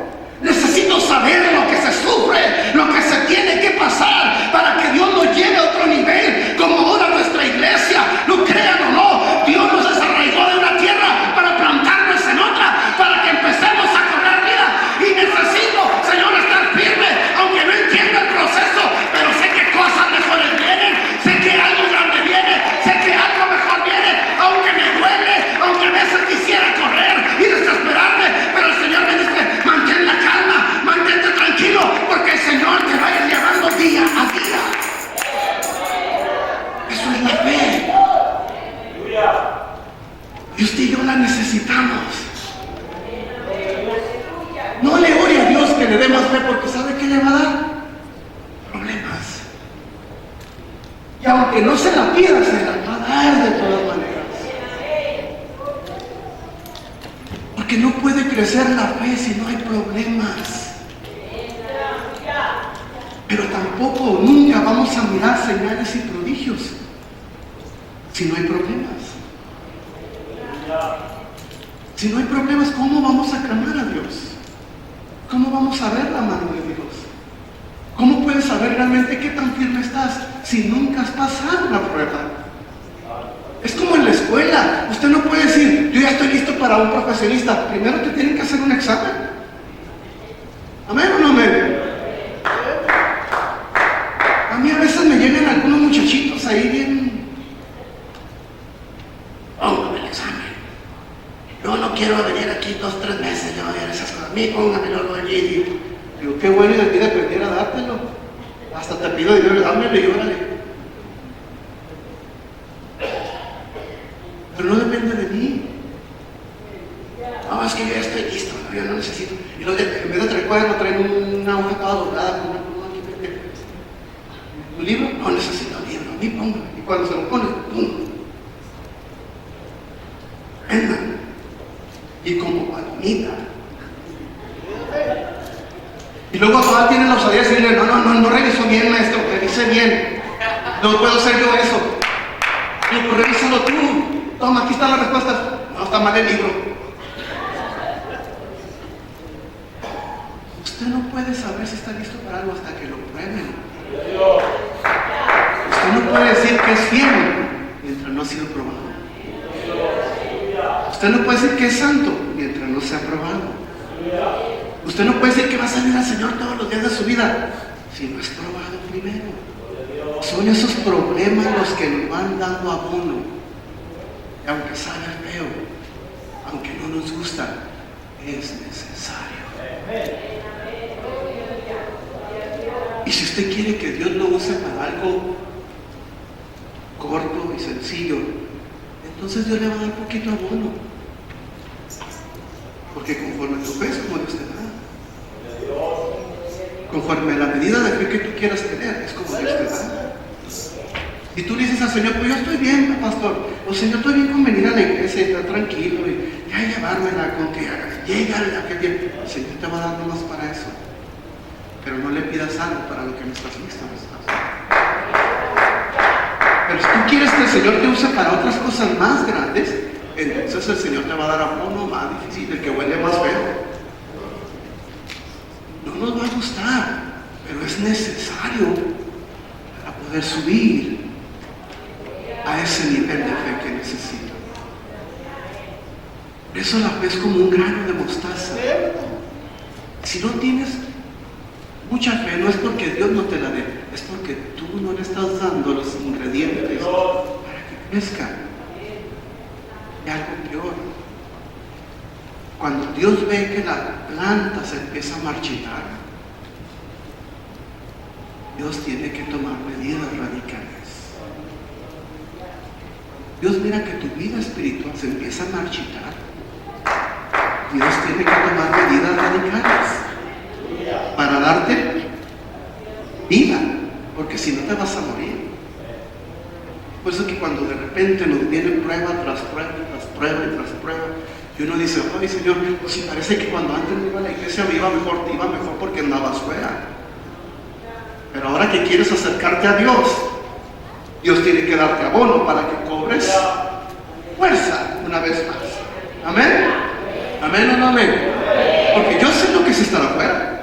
Necesito saber lo que se sufre, lo que se tiene que pasar para que Dios nos lleve a otro nivel, como ahora nuestra iglesia. Lo crean o no, Dios nos desarraigó de una tierra para plantarnos en otra, para que empecemos a cobrar vida. Y necesito, Señor, estar firme, aunque no entienda el proceso, pero sé que cosas mejores vienen, sé que algo grande viene, sé que algo mejor viene, aunque me duele, aunque a veces quisiera correr y desesperarme, pero el Señor me dice, mantén la calma, mantente tranquilo, porque el Señor te va a ir llevando día a día. Eso es la fe. Y usted y yo la necesitamos. No le ore a Dios que le dé más fe, porque ¿sabe qué le va a dar? Problemas. Y aunque no se la pida, se la va a dar de todas maneras. Porque no puede crecer la fe si no hay problemas. Pero tampoco nunca vamos a mirar señales y prodigios si no hay problemas. Si no hay problemas, ¿cómo vamos a clamar a Dios? ¿Cómo vamos a ver la mano de Dios? ¿Cómo puedes saber realmente qué tan firme estás si nunca has pasado una prueba? Es como en la escuela. Usted no puede decir, yo ya estoy listo para un profesionista. Primero te tienen que hacer un examen. ¿Amén o no amén? A mí a veces me llegan algunos muchachitos ahí bien... Póngame el examen. Yo no quiero venir aquí 2-3 meses. Yo voy a esas cosas. A mí póngamelo allí. Digo, qué bueno, y de ti dependiera dártelo. Hasta te pido dinero, dámelo y órale. Pero no depende de mí. No, es que yo ya estoy listo, no, yo no necesito. Y luego, en vez de traer cuaderno, traen una hoja toda doblada con una pluma aquí. ¿Tu libro? No necesito libro, a mí póngame. Y cuando se lo pones, ¡pum! Vendan. Y como palomita. Y luego todavía tienen la osadía de decirle, no revisó bien, maestro, revise bien. No puedo hacer yo eso. Y pues revísalo tú. Toma, aquí están las respuestas. No, está mal el libro. Usted no puede saber si está listo para algo hasta que lo prueben. Usted no puede decir que es fiel mientras no ha sido probado. Usted no puede decir que es santo mientras no se ha probado. Usted no puede decir que va a salir al Señor todos los días de su vida si no es probado primero. Son esos problemas los que nos van dando abono. Y aunque sabe feo, aunque no nos gusta, es necesario. Y si usted quiere que Dios lo use para algo corto y sencillo, entonces Dios le va a dar poquito abono. Porque conforme tu fe es como Dios te da. Conforme la medida de fe que tú quieras tener, es como Dios te da. Y tú le dices al Señor, pues yo estoy bien, pastor. O Señor, estoy bien con venir a la iglesia y estar tranquilo y ya llevármela con que llegue a aquel día. El Señor te va a dar nomás para eso. Pero no le pidas algo para lo que no estás listo. Pero si tú quieres que el Señor te use para otras cosas más grandes, entonces el Señor te va a dar abono más difícil, el que huele más feo. No nos va a gustar, pero es necesario para poder subir a ese nivel de fe que necesito. Por eso la fe es como un grano de mostaza. Si no tienes mucha fe, no es porque Dios no te la dé, es porque tú no le estás dando los ingredientes para que crezca. Y algo peor, cuando Dios ve que la planta se empieza a marchitar, Dios tiene que tomar medidas radicales. Dios mira que tu vida espiritual se empieza a marchitar. Dios tiene que tomar medidas radicales para darte vida, porque si no te vas a morir. Por eso que cuando de repente nos viene prueba tras prueba, tras prueba y tras prueba, Y uno dice, ay Señor, pues si parece que cuando antes me iba a la iglesia me iba mejor porque andabas fuera. Pero ahora que quieres acercarte a Dios, Dios tiene que darte abono para que cobres fuerza una vez más. Amén. Amén o no amén. Porque yo sé lo que es estar afuera.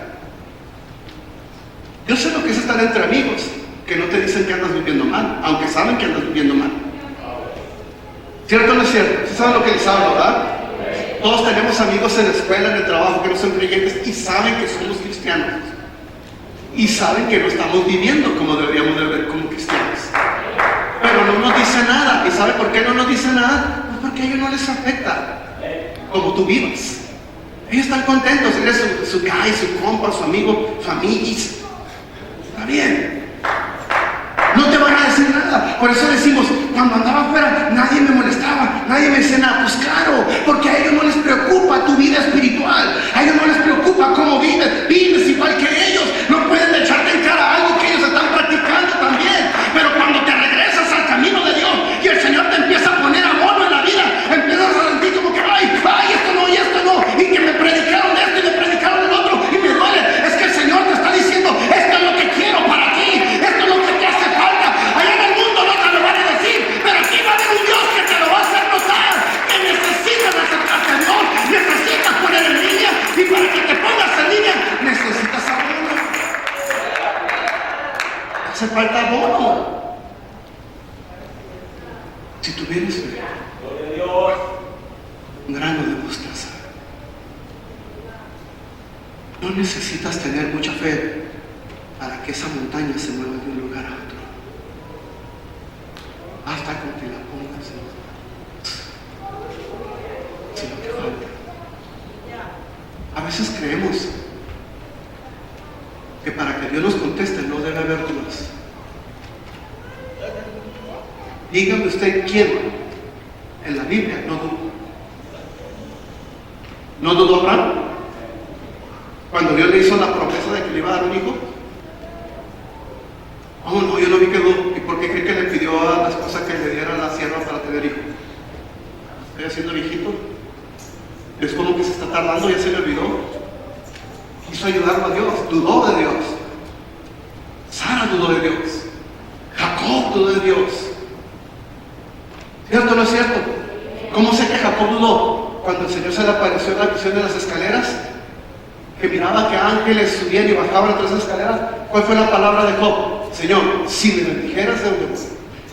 Yo sé lo que es estar entre amigos que no te dicen que andas viviendo mal, aunque saben que andas viviendo mal. ¿Cierto o no es cierto? ¿Ustedes saben lo que les hablo, verdad? Todos tenemos amigos en la escuela, en el trabajo, que no son creyentes y saben que somos cristianos. Y saben que no estamos viviendo como deberíamos de ver como cristianos. Pero no nos dice nada. ¿Y sabe por qué no nos dice nada? Pues porque a ellos no les afecta como tú vivas. Ellos están contentos, eres su guy, su compa, su amigo, su amiguis. Está bien. No te van a decir nada. Por eso decimos, cuando andaba afuera, nadie me molestaba, nadie me decía nada. Pues claro, porque a ellos no les preocupa tu vida espiritual. A ellos no les preocupa cómo vives. Vives igual que ellos. No pueden echarte en cara algo que ellos están practicando también. Pero cuando te regresas al camino de Dios y el Señor te empieza a poner abono en la vida, empiezas a sentir como que, ay, esto no, y esto no. Y que me predicaron de esto y me predicaron del otro. Y me duele. Es que el Señor te está diciendo, esto es lo que quiero para ti. Esto es lo que te hace falta. Allá en el mundo no te lo van a decir, pero aquí va a haber un Dios que te lo va a hacer notar. Que necesitas acercarte a Dios, necesitas poner en línea, y para que te pongas en línea necesitas abono. Hace falta abono. Si tuvieras fe, un grano de mostaza, no necesitas tener mucha fe para que esa montaña se mueva de un lugar a otro. Hasta con que la pongas si no te falta. A veces creemos que para que Dios nos conteste no debe haber dudas. Dígame usted quién en la Biblia no dudó. ¿No dudó Abraham? Cuando Dios le hizo la promesa de que le iba a dar un hijo. Oh, no, yo no vi que dudó. ¿Y por qué cree que le pidió a la esposa que le diera la sierva para tener hijo? Estoy haciendo viejito. Es como que se está tardando, ya se le olvidó. Quiso ayudarlo a Dios, dudó de Dios. Sara dudó de Dios. Jacob dudó de Dios. ¿Cierto o no es cierto? ¿Cómo sé que Jacob dudó? Cuando el Señor se le apareció en la visión de las escaleras, que miraba que ángeles subían y bajaban entre esas escaleras. ¿Cuál fue la palabra de Job? Señor, si me bendijeras de donde voy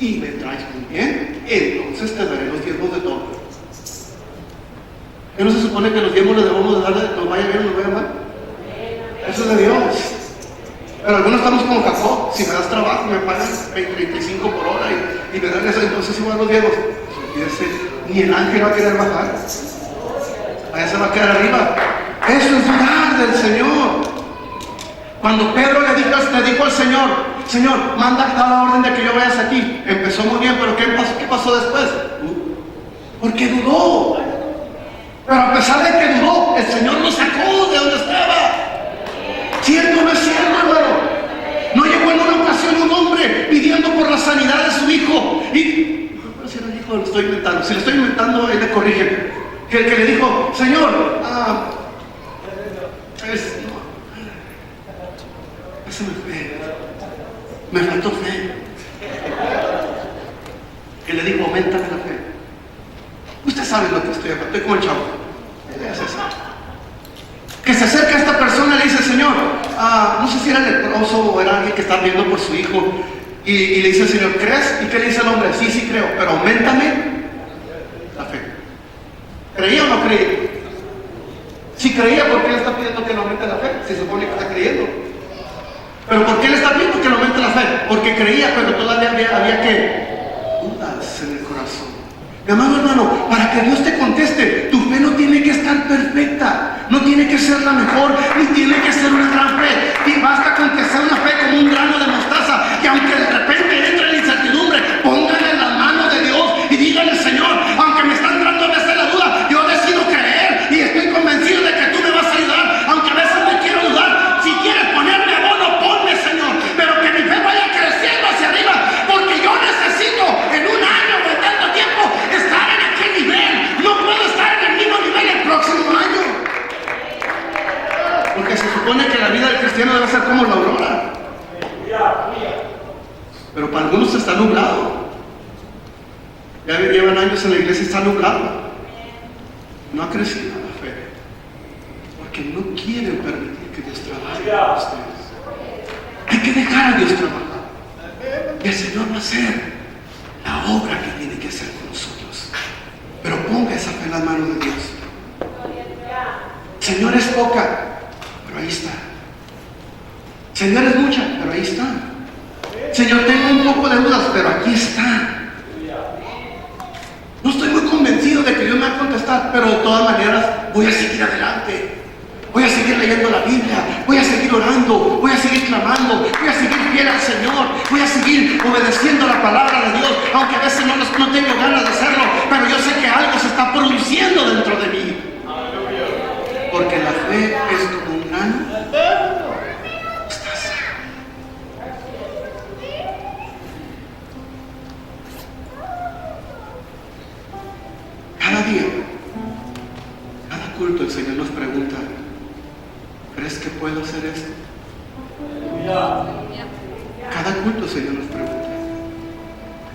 y me traes muy bien, entonces te daré los diezmos de todo. ¿Qué no se supone que los diezmos les debemos de darle, nos vaya bien o nos vaya mal? Eso es de Dios. Pero algunos estamos como Jacob, si me das trabajo, me pagan 25 por hora y me dan eso, entonces igual los diezmos. Olvídese, ni el ángel va a querer bajar. Allá se va a quedar arriba. Eso es dudar del Señor. Cuando Pedro le dijo al Señor, Señor, manda la orden de que yo vaya hacia ti. Empezó muy bien, pero ¿qué pasó después? Porque dudó. Pero a pesar de que dudó, el Señor lo sacó de donde estaba. ¿Cierto o no es cierto, hermano? No llegó en una ocasión un hombre pidiendo por la sanidad de su hijo. Y, no sé si era el hijo, lo estoy inventando. Si lo estoy inventando, él le corrige. Que el que le dijo, Señor, ese me faltó fe. Que le dijo, aumentame la fe. Usted sabe lo que estoy hablando, estoy como el chavo. Que se acerca a esta persona y le dice, Señor, no sé si era leproso o era alguien que está viendo por su hijo. Y le dice al Señor, ¿crees? ¿Y qué le dice el hombre? Sí, sí creo, pero aumentame la fe. ¿Creía o no creía? Si creía, ¿por qué le está pidiendo que le aumente la fe? Se supone que está creyendo. ¿Pero por qué le está pidiendo que le aumente la fe? Porque creía, pero todavía había que dudas en el corazón. Mi amado hermano, para que Dios te conteste, tu fe no tiene que estar perfecta, no tiene que ser la mejor, ni tiene que ser una gran fe. Y basta con que sea una fe como un grano de mostaza, que aunque de repente entre la incertidumbre, póngale en las manos de Dios y dígale, Señor, aunque me está entrando a veces la duda, yo decido creer y estoy convencido de que tú me vas a ayudar, aunque a veces me quiero dudar. Si quieres ponerme abono, ponme, Señor, pero que mi fe vaya creciendo hacia arriba, porque yo necesito en un año o en tanto tiempo estar en aquel nivel. No puedo estar en el mismo nivel ser como la aurora. Pero para algunos está nublado. Ya llevan años en la iglesia y está nublado. No ha crecido la fe. Porque no quieren permitir que Dios trabaje con ustedes. Hay que dejar a Dios trabajar. Y el Señor va a hacer la obra que tiene que hacer con nosotros. Pero ponga esa fe en las manos de Dios. Señor, es poca, pero ahí está. Señor, es mucha, pero ahí está. Señor, tengo un poco de dudas, pero aquí está. No estoy muy convencido de que Dios me va a contestar, pero de todas maneras voy a seguir adelante. Voy a seguir leyendo la Biblia, voy a seguir orando, voy a seguir clamando, voy a seguir fiel al Señor, voy a seguir obedeciendo la palabra de Dios, aunque a veces no tengo ganas de hacerlo, pero yo sé que algo se está produciendo dentro de mí. Porque la fe es como un grano de mostaza. Cada día, cada culto, el Señor nos pregunta: ¿crees que puedo hacer esto? Cada culto el Señor nos pregunta: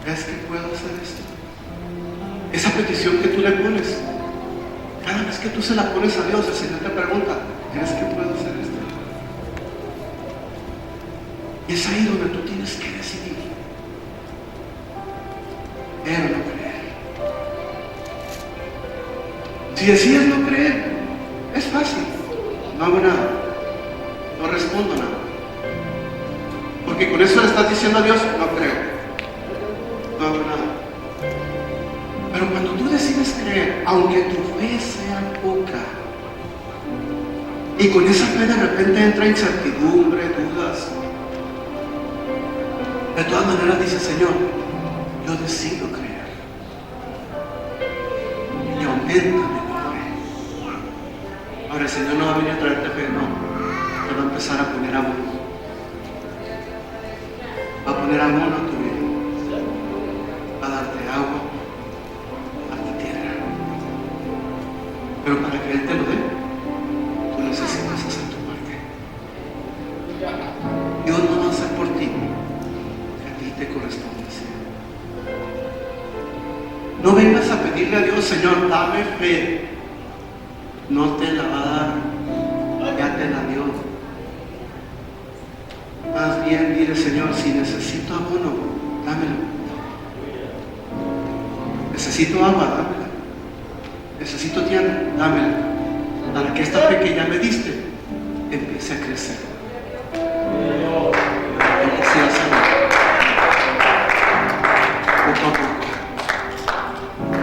¿crees que puedo hacer esto? Esa petición que tú le pones, cada vez que tú se la pones a Dios, el Señor te pregunta: ¿crees que puedo hacer esto? Y es ahí donde tú tienes que decidir. Creer o no creer. Si decides no creer, es fácil. No hago nada, no respondo nada, porque con eso le estás diciendo a Dios: no creo, no hago nada. Pero cuando tú decides creer, aunque tu fe sea poca, y con esa fe de repente entra incertidumbre, dudas, de todas maneras dices: Señor, yo decido creer, y auméntame. Ahora el Señor no va a venir a traerte fe, no. Te va a empezar a poner amor. Va a poner amor a tu vida. Va a darte agua, a darte tierra. Pero para que Él te lo dé, tú necesitas hacer tu parte. Dios no va a hacer por ti que a ti te corresponde hacer. No vengas a pedirle a Dios: Señor, dame fe. No te la va a dar, ya te la dio. Más bien dile: Señor, si necesito abono, dámelo. Necesito agua, dámela. Necesito tierra, dámela. Para que esta fe que ya me diste empiece a crecer. Empiece a hacer poco a poco.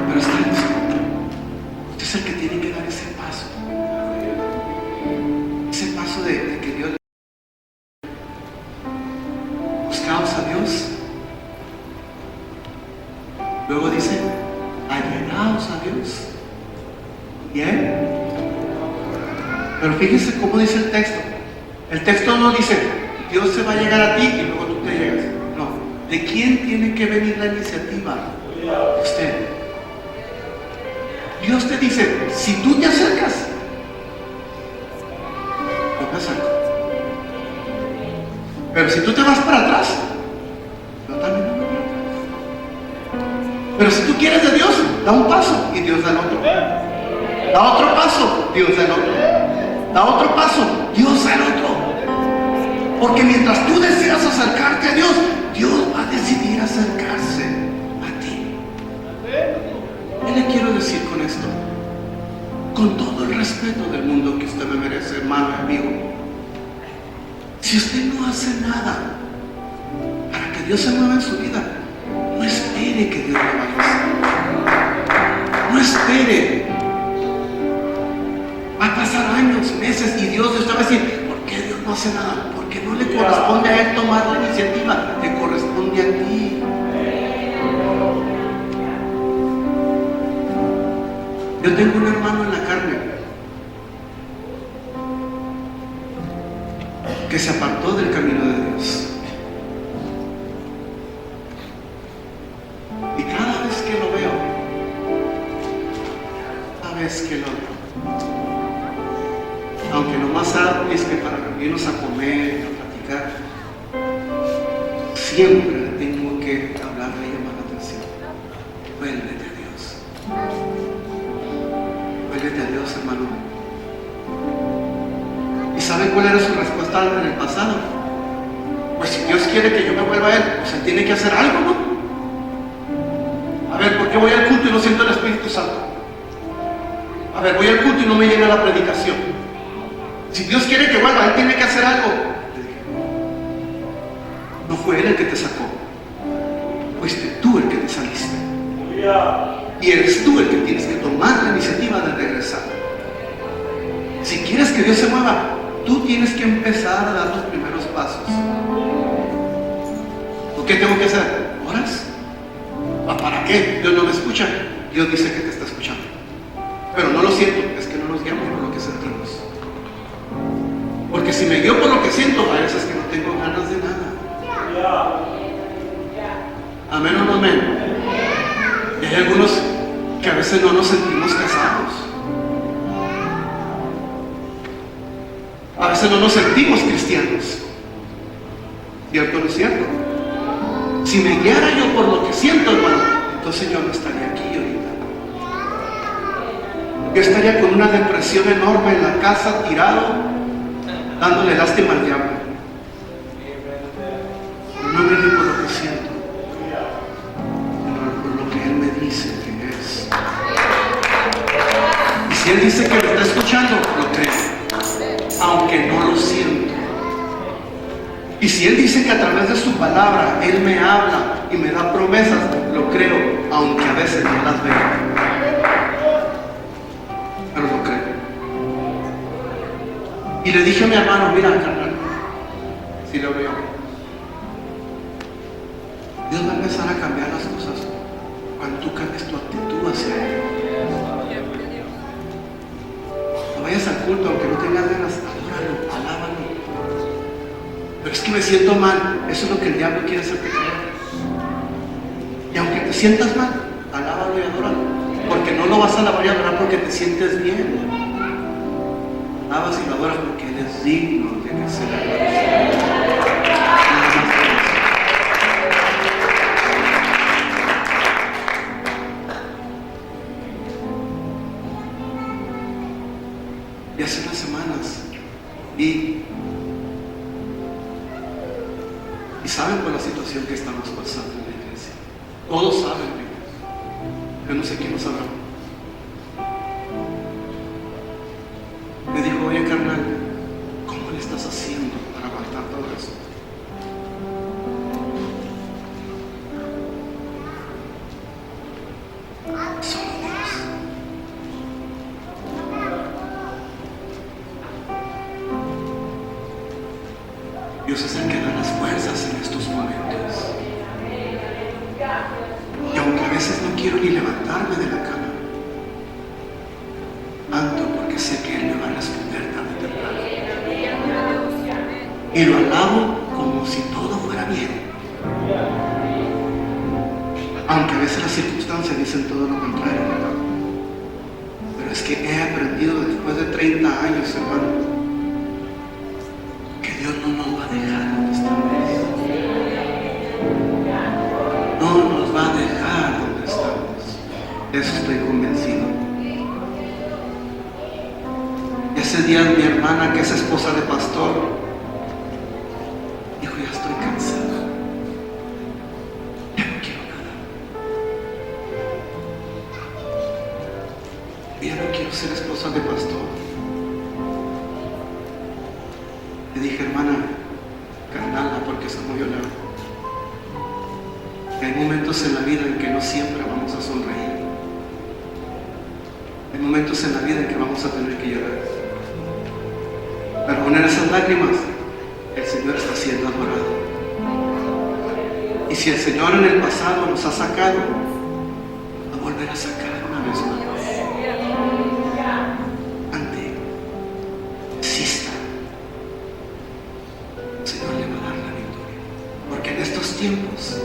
Pero está listo. Usted es el que tiene que dar ese paso. Ese paso de que Dios le... Buscaos a Dios. Luego dice: allegaos a Dios. ¿Y Él? Pero fíjese cómo dice el texto. El texto no dice: Dios se va a llegar a ti y luego tú te llegas. No. ¿De quién tiene que venir la iniciativa? De usted. Dios te dice: si tú te acercas, yo me acerco. Pero si tú te vas para atrás, yo también me voy para atrás. Pero si tú quieres de Dios, da un paso y Dios da el otro. Da otro paso, Dios da el otro. Da otro paso, Dios da el otro. Porque mientras tú decidas acercarte a Dios, Dios va a decidir acercarse a ti. ¿Qué le quiero decir con esto? Con todo el respeto del mundo que usted me merece, hermano y amigo, si usted no hace nada para que Dios se mueva en su vida, no espere que Dios lo vaya a hacer. No espere. Va a pasar años, meses, y Dios va a decir: ¿por qué Dios no hace nada? Porque no le corresponde a Él tomar la iniciativa, te corresponde a ti. Yo tengo un hermano en la carne que se apartó del camino de Dios. Y cada vez que lo veo, aunque nomás es que para reunirnos a comer, siempre tengo que hablarle y llamar la atención. Vuélvete a Dios. Vuélvete a Dios, hermano. ¿Y sabe cuál era su respuesta en el pasado? Pues si Dios quiere que yo me vuelva a Él, pues Él tiene que hacer algo, ¿no? A ver, ¿por qué voy al culto y no siento el Espíritu Santo? A ver, voy al culto y no me llega la predicación. Si Dios quiere que vuelva, Él tiene que hacer algo. No fue Él el que te sacó, fuiste tú el que te saliste. Y eres tú el que tienes que tomar la iniciativa de regresar. Si quieres que Dios se mueva, tú tienes que empezar a dar los primeros pasos. ¿Qué tengo que hacer? ¿Oras? ¿Para qué? Dios no me escucha. Dios dice que te está escuchando, pero no lo siento. Es que no nos guiamos por lo que sentimos. Porque si me guío por lo que siento, a veces que no tengo ganas de nada. Amén o no amén. Y hay algunos que a veces no nos sentimos casados. A veces no nos sentimos cristianos. ¿Cierto o no es cierto? Si me guiara yo por lo que siento, hermano, entonces yo no estaría aquí ahorita. Yo estaría con una depresión enorme en la casa, tirado, dándole lástima al diablo. Pero no me guío por lo que siento, sino por lo que Él me dice que es. Y si Él dice que lo está escuchando, lo creo, aunque no lo siento. Y si Él dice que a través de su palabra Él me habla y me da promesas, lo creo, aunque a veces no las veo. Pero lo creo. Y le dije a mi hermano, mira, carnal, si lo veo, Dios va a empezar a cambiar las cosas cuando tú cambies tu actitud hacia Él. No vayas al culto aunque no tengas ganas, adóralo, alábalo. Pero es que me siento mal. Eso es lo que el diablo quiere hacerte creer. Y aunque te sientas mal, alábalo y adóralo, porque no lo vas a alabar y adorar porque te sientes bien. Alabas y lo adoras porque Él es digno de que se le agradezca. Y hace unas semanas y saben por la situación que estamos pasando en la iglesia. Todos saben, yo no sé quién lo sabrá. Me dijo, oye carnal, ¿cómo le estás haciendo para aguantar todo eso? Solo Dios. Dios es el que da las fuerzas en estos momentos. Y aunque a veces no quiero ni levantarme de la cama, ando porque sé que Él me va a responder tarde o temprano. Y lo alabo como si todo fuera bien. Aunque a veces las circunstancias dicen todo lo contrario, ¿verdad? Pero es que he aprendido después de 30 años, hermano, Dios no nos va a dejar donde estamos. No nos va a dejar donde estamos. De eso estoy convencido. Y ese día mi hermana, que es esposa de pastor, dijo, ya estoy cansada. Ya no quiero nada. Ya no quiero ser esposa de pastor. Le dije, hermana, carnala, porque eso no yo le hago. Hay momentos en la vida en que no siempre vamos a sonreír. Hay momentos en la vida en que vamos a tener que llorar. Pero poner esas lágrimas, el Señor está siendo adorado. Y si el Señor en el pasado nos ha sacado, va a volver a sacar una vez más. Tiempos,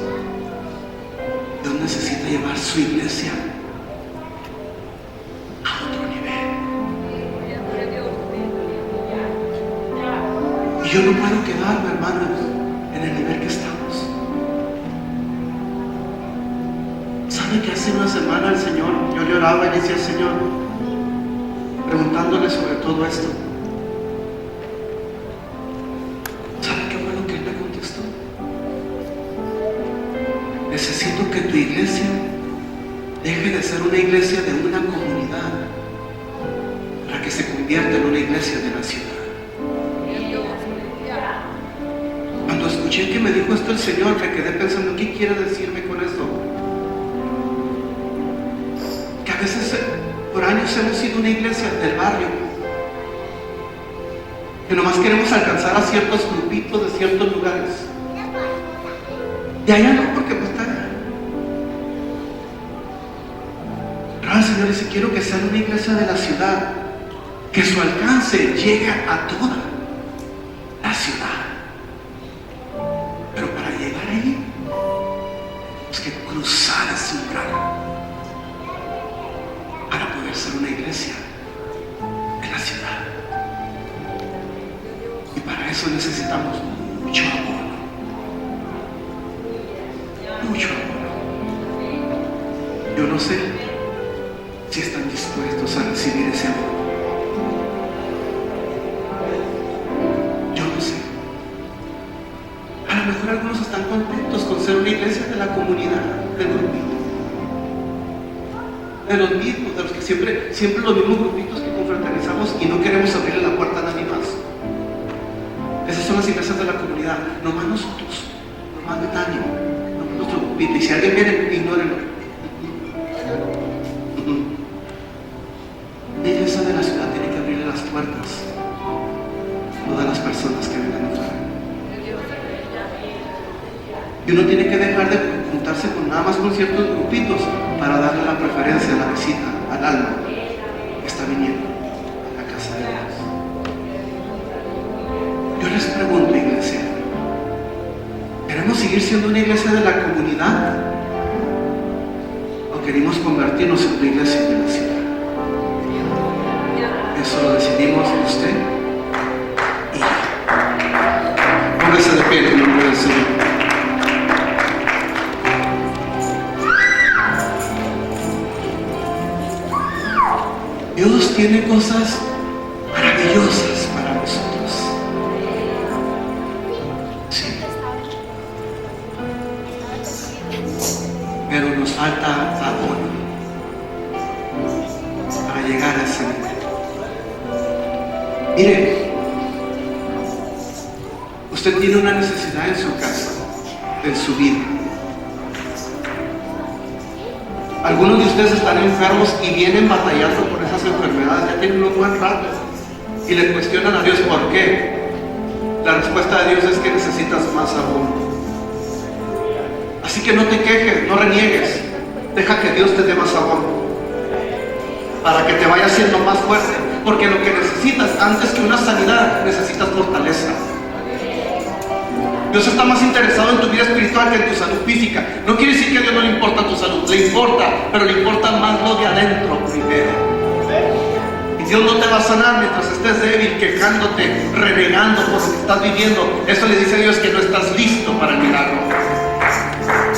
Dios necesita llevar su iglesia a otro nivel. Y yo no puedo quedarme, hermanos, en el nivel que estamos. ¿Sabe que hace una semana el Señor, yo le oraba y le decía al Señor, preguntándole sobre todo esto? ¿Sabe qué fue lo que Él me contestó? Necesito que tu iglesia deje de ser una iglesia de una comunidad para que se convierta en una iglesia de la ciudad. Cuando escuché que me dijo esto el Señor, me quedé pensando, ¿qué quiere decirme con esto? Que a veces por años hemos sido una iglesia del barrio, que nomás queremos alcanzar a ciertos grupitos de ciertos lugares. Y allá no, porque pues está allá. Pero el Señor dice, quiero que sea una iglesia de la ciudad, que su alcance llegue a toda la ciudad. Pero para llegar ahí, tenemos que cruzar ese umbral para poder ser una iglesia de la ciudad. Y para eso necesitamos mucho amor. Mucho amor. Yo no sé si están dispuestos a recibir ese amor. Yo no sé. A lo mejor algunos están contentos con ser una iglesia de la comunidad, de los mismos, de los que siempre los mismos grupitos que confraternizamos y no queremos abrirle la puerta a nadie más. Esas son las iglesias de la comunidad, no más nosotros, no más Betania, no más nuestro grupito. Y si alguien viene, ignórenlo. La iglesia de la ciudad tiene que abrirle las puertas a todas las personas que vengan de fuera. Y uno tiene que dejar de juntarse nada más con ciertos grupitos para darle la preferencia a la visita, al alma que está viniendo a la casa de Dios. Yo les pregunto, iglesia, ¿queremos seguir siendo una iglesia de la comunidad? ¿O queremos convertirnos en una iglesia de la ciudad? Eso lo decidimos usted y yo. Póngase de pie en el nombre del Señor. Dios tiene cosas maravillosas para nosotros. Sí. Pero nos falta abono para llegar a ese nivel. Mire, usted tiene una necesidad en su casa, en su vida. Algunos de ustedes están enfermos y vienen batallando por esas enfermedades, ya tienen un buen rato y le cuestionan a Dios por qué. La respuesta de Dios es que necesitas más abono. Así que no te quejes, no reniegues, deja que Dios te dé más abono para que te vaya haciendo más fuerte, porque lo que necesitas antes que una sanidad, necesitas fortaleza. Dios está más interesado en tu vida espiritual que en tu salud física. No quiere decir que a Dios no le importa tu salud, le importa, pero le importa más lo de adentro primero. Y Dios no te va a sanar mientras estés débil, quejándote, renegando por lo que estás viviendo. Eso le dice a Dios que no estás listo para el milagro.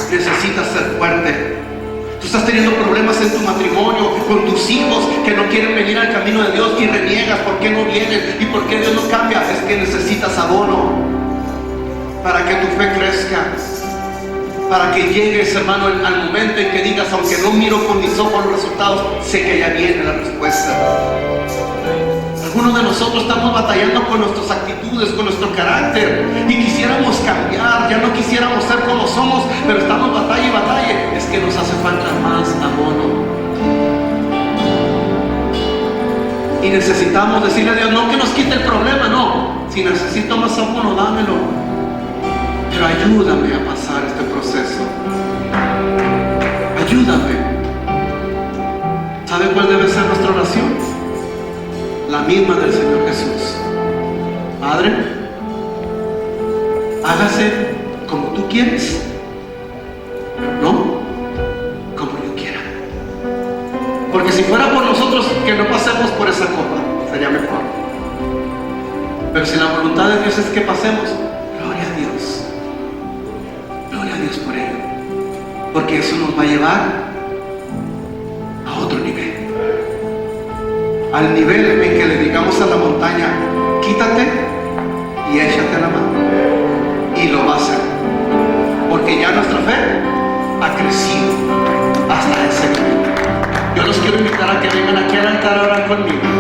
Necesitas ser fuerte. Tú estás teniendo problemas en tu matrimonio, con tus hijos que no quieren venir al camino de Dios y reniegas por qué no vienen y por qué Dios no cambia. Es que necesitas abono para que tu fe crezca, para que llegues, hermano, al momento en que digas, aunque no miro con mis ojos los resultados, sé que ya viene la respuesta. Algunos de nosotros estamos batallando con nuestras actitudes, con nuestro carácter, y quisiéramos cambiar, ya no quisiéramos ser como somos, pero estamos batalla y batalla. Es que nos hace falta más abono. Y necesitamos decirle a Dios, no que nos quite el problema, no. Si necesito más abono, dámelo. Pero ayúdame a pasar este proceso. Ayúdame. ¿Sabe cuál debe ser nuestra oración? La misma del Señor Jesús. Padre, hágase como tú quieres, pero no como yo quiera. Porque si fuera por nosotros, que no pasemos por esa copa, sería mejor. Pero si la voluntad de Dios es que pasemos, gloria a Dios. Gloria a Dios por ello. Porque eso nos va a llevar al nivel en que le digamos a la montaña, quítate y échate la mano. Y lo va a hacer. Porque ya nuestra fe ha crecido hasta ese nivel. Yo los quiero invitar a que vengan aquí al altar ahora conmigo.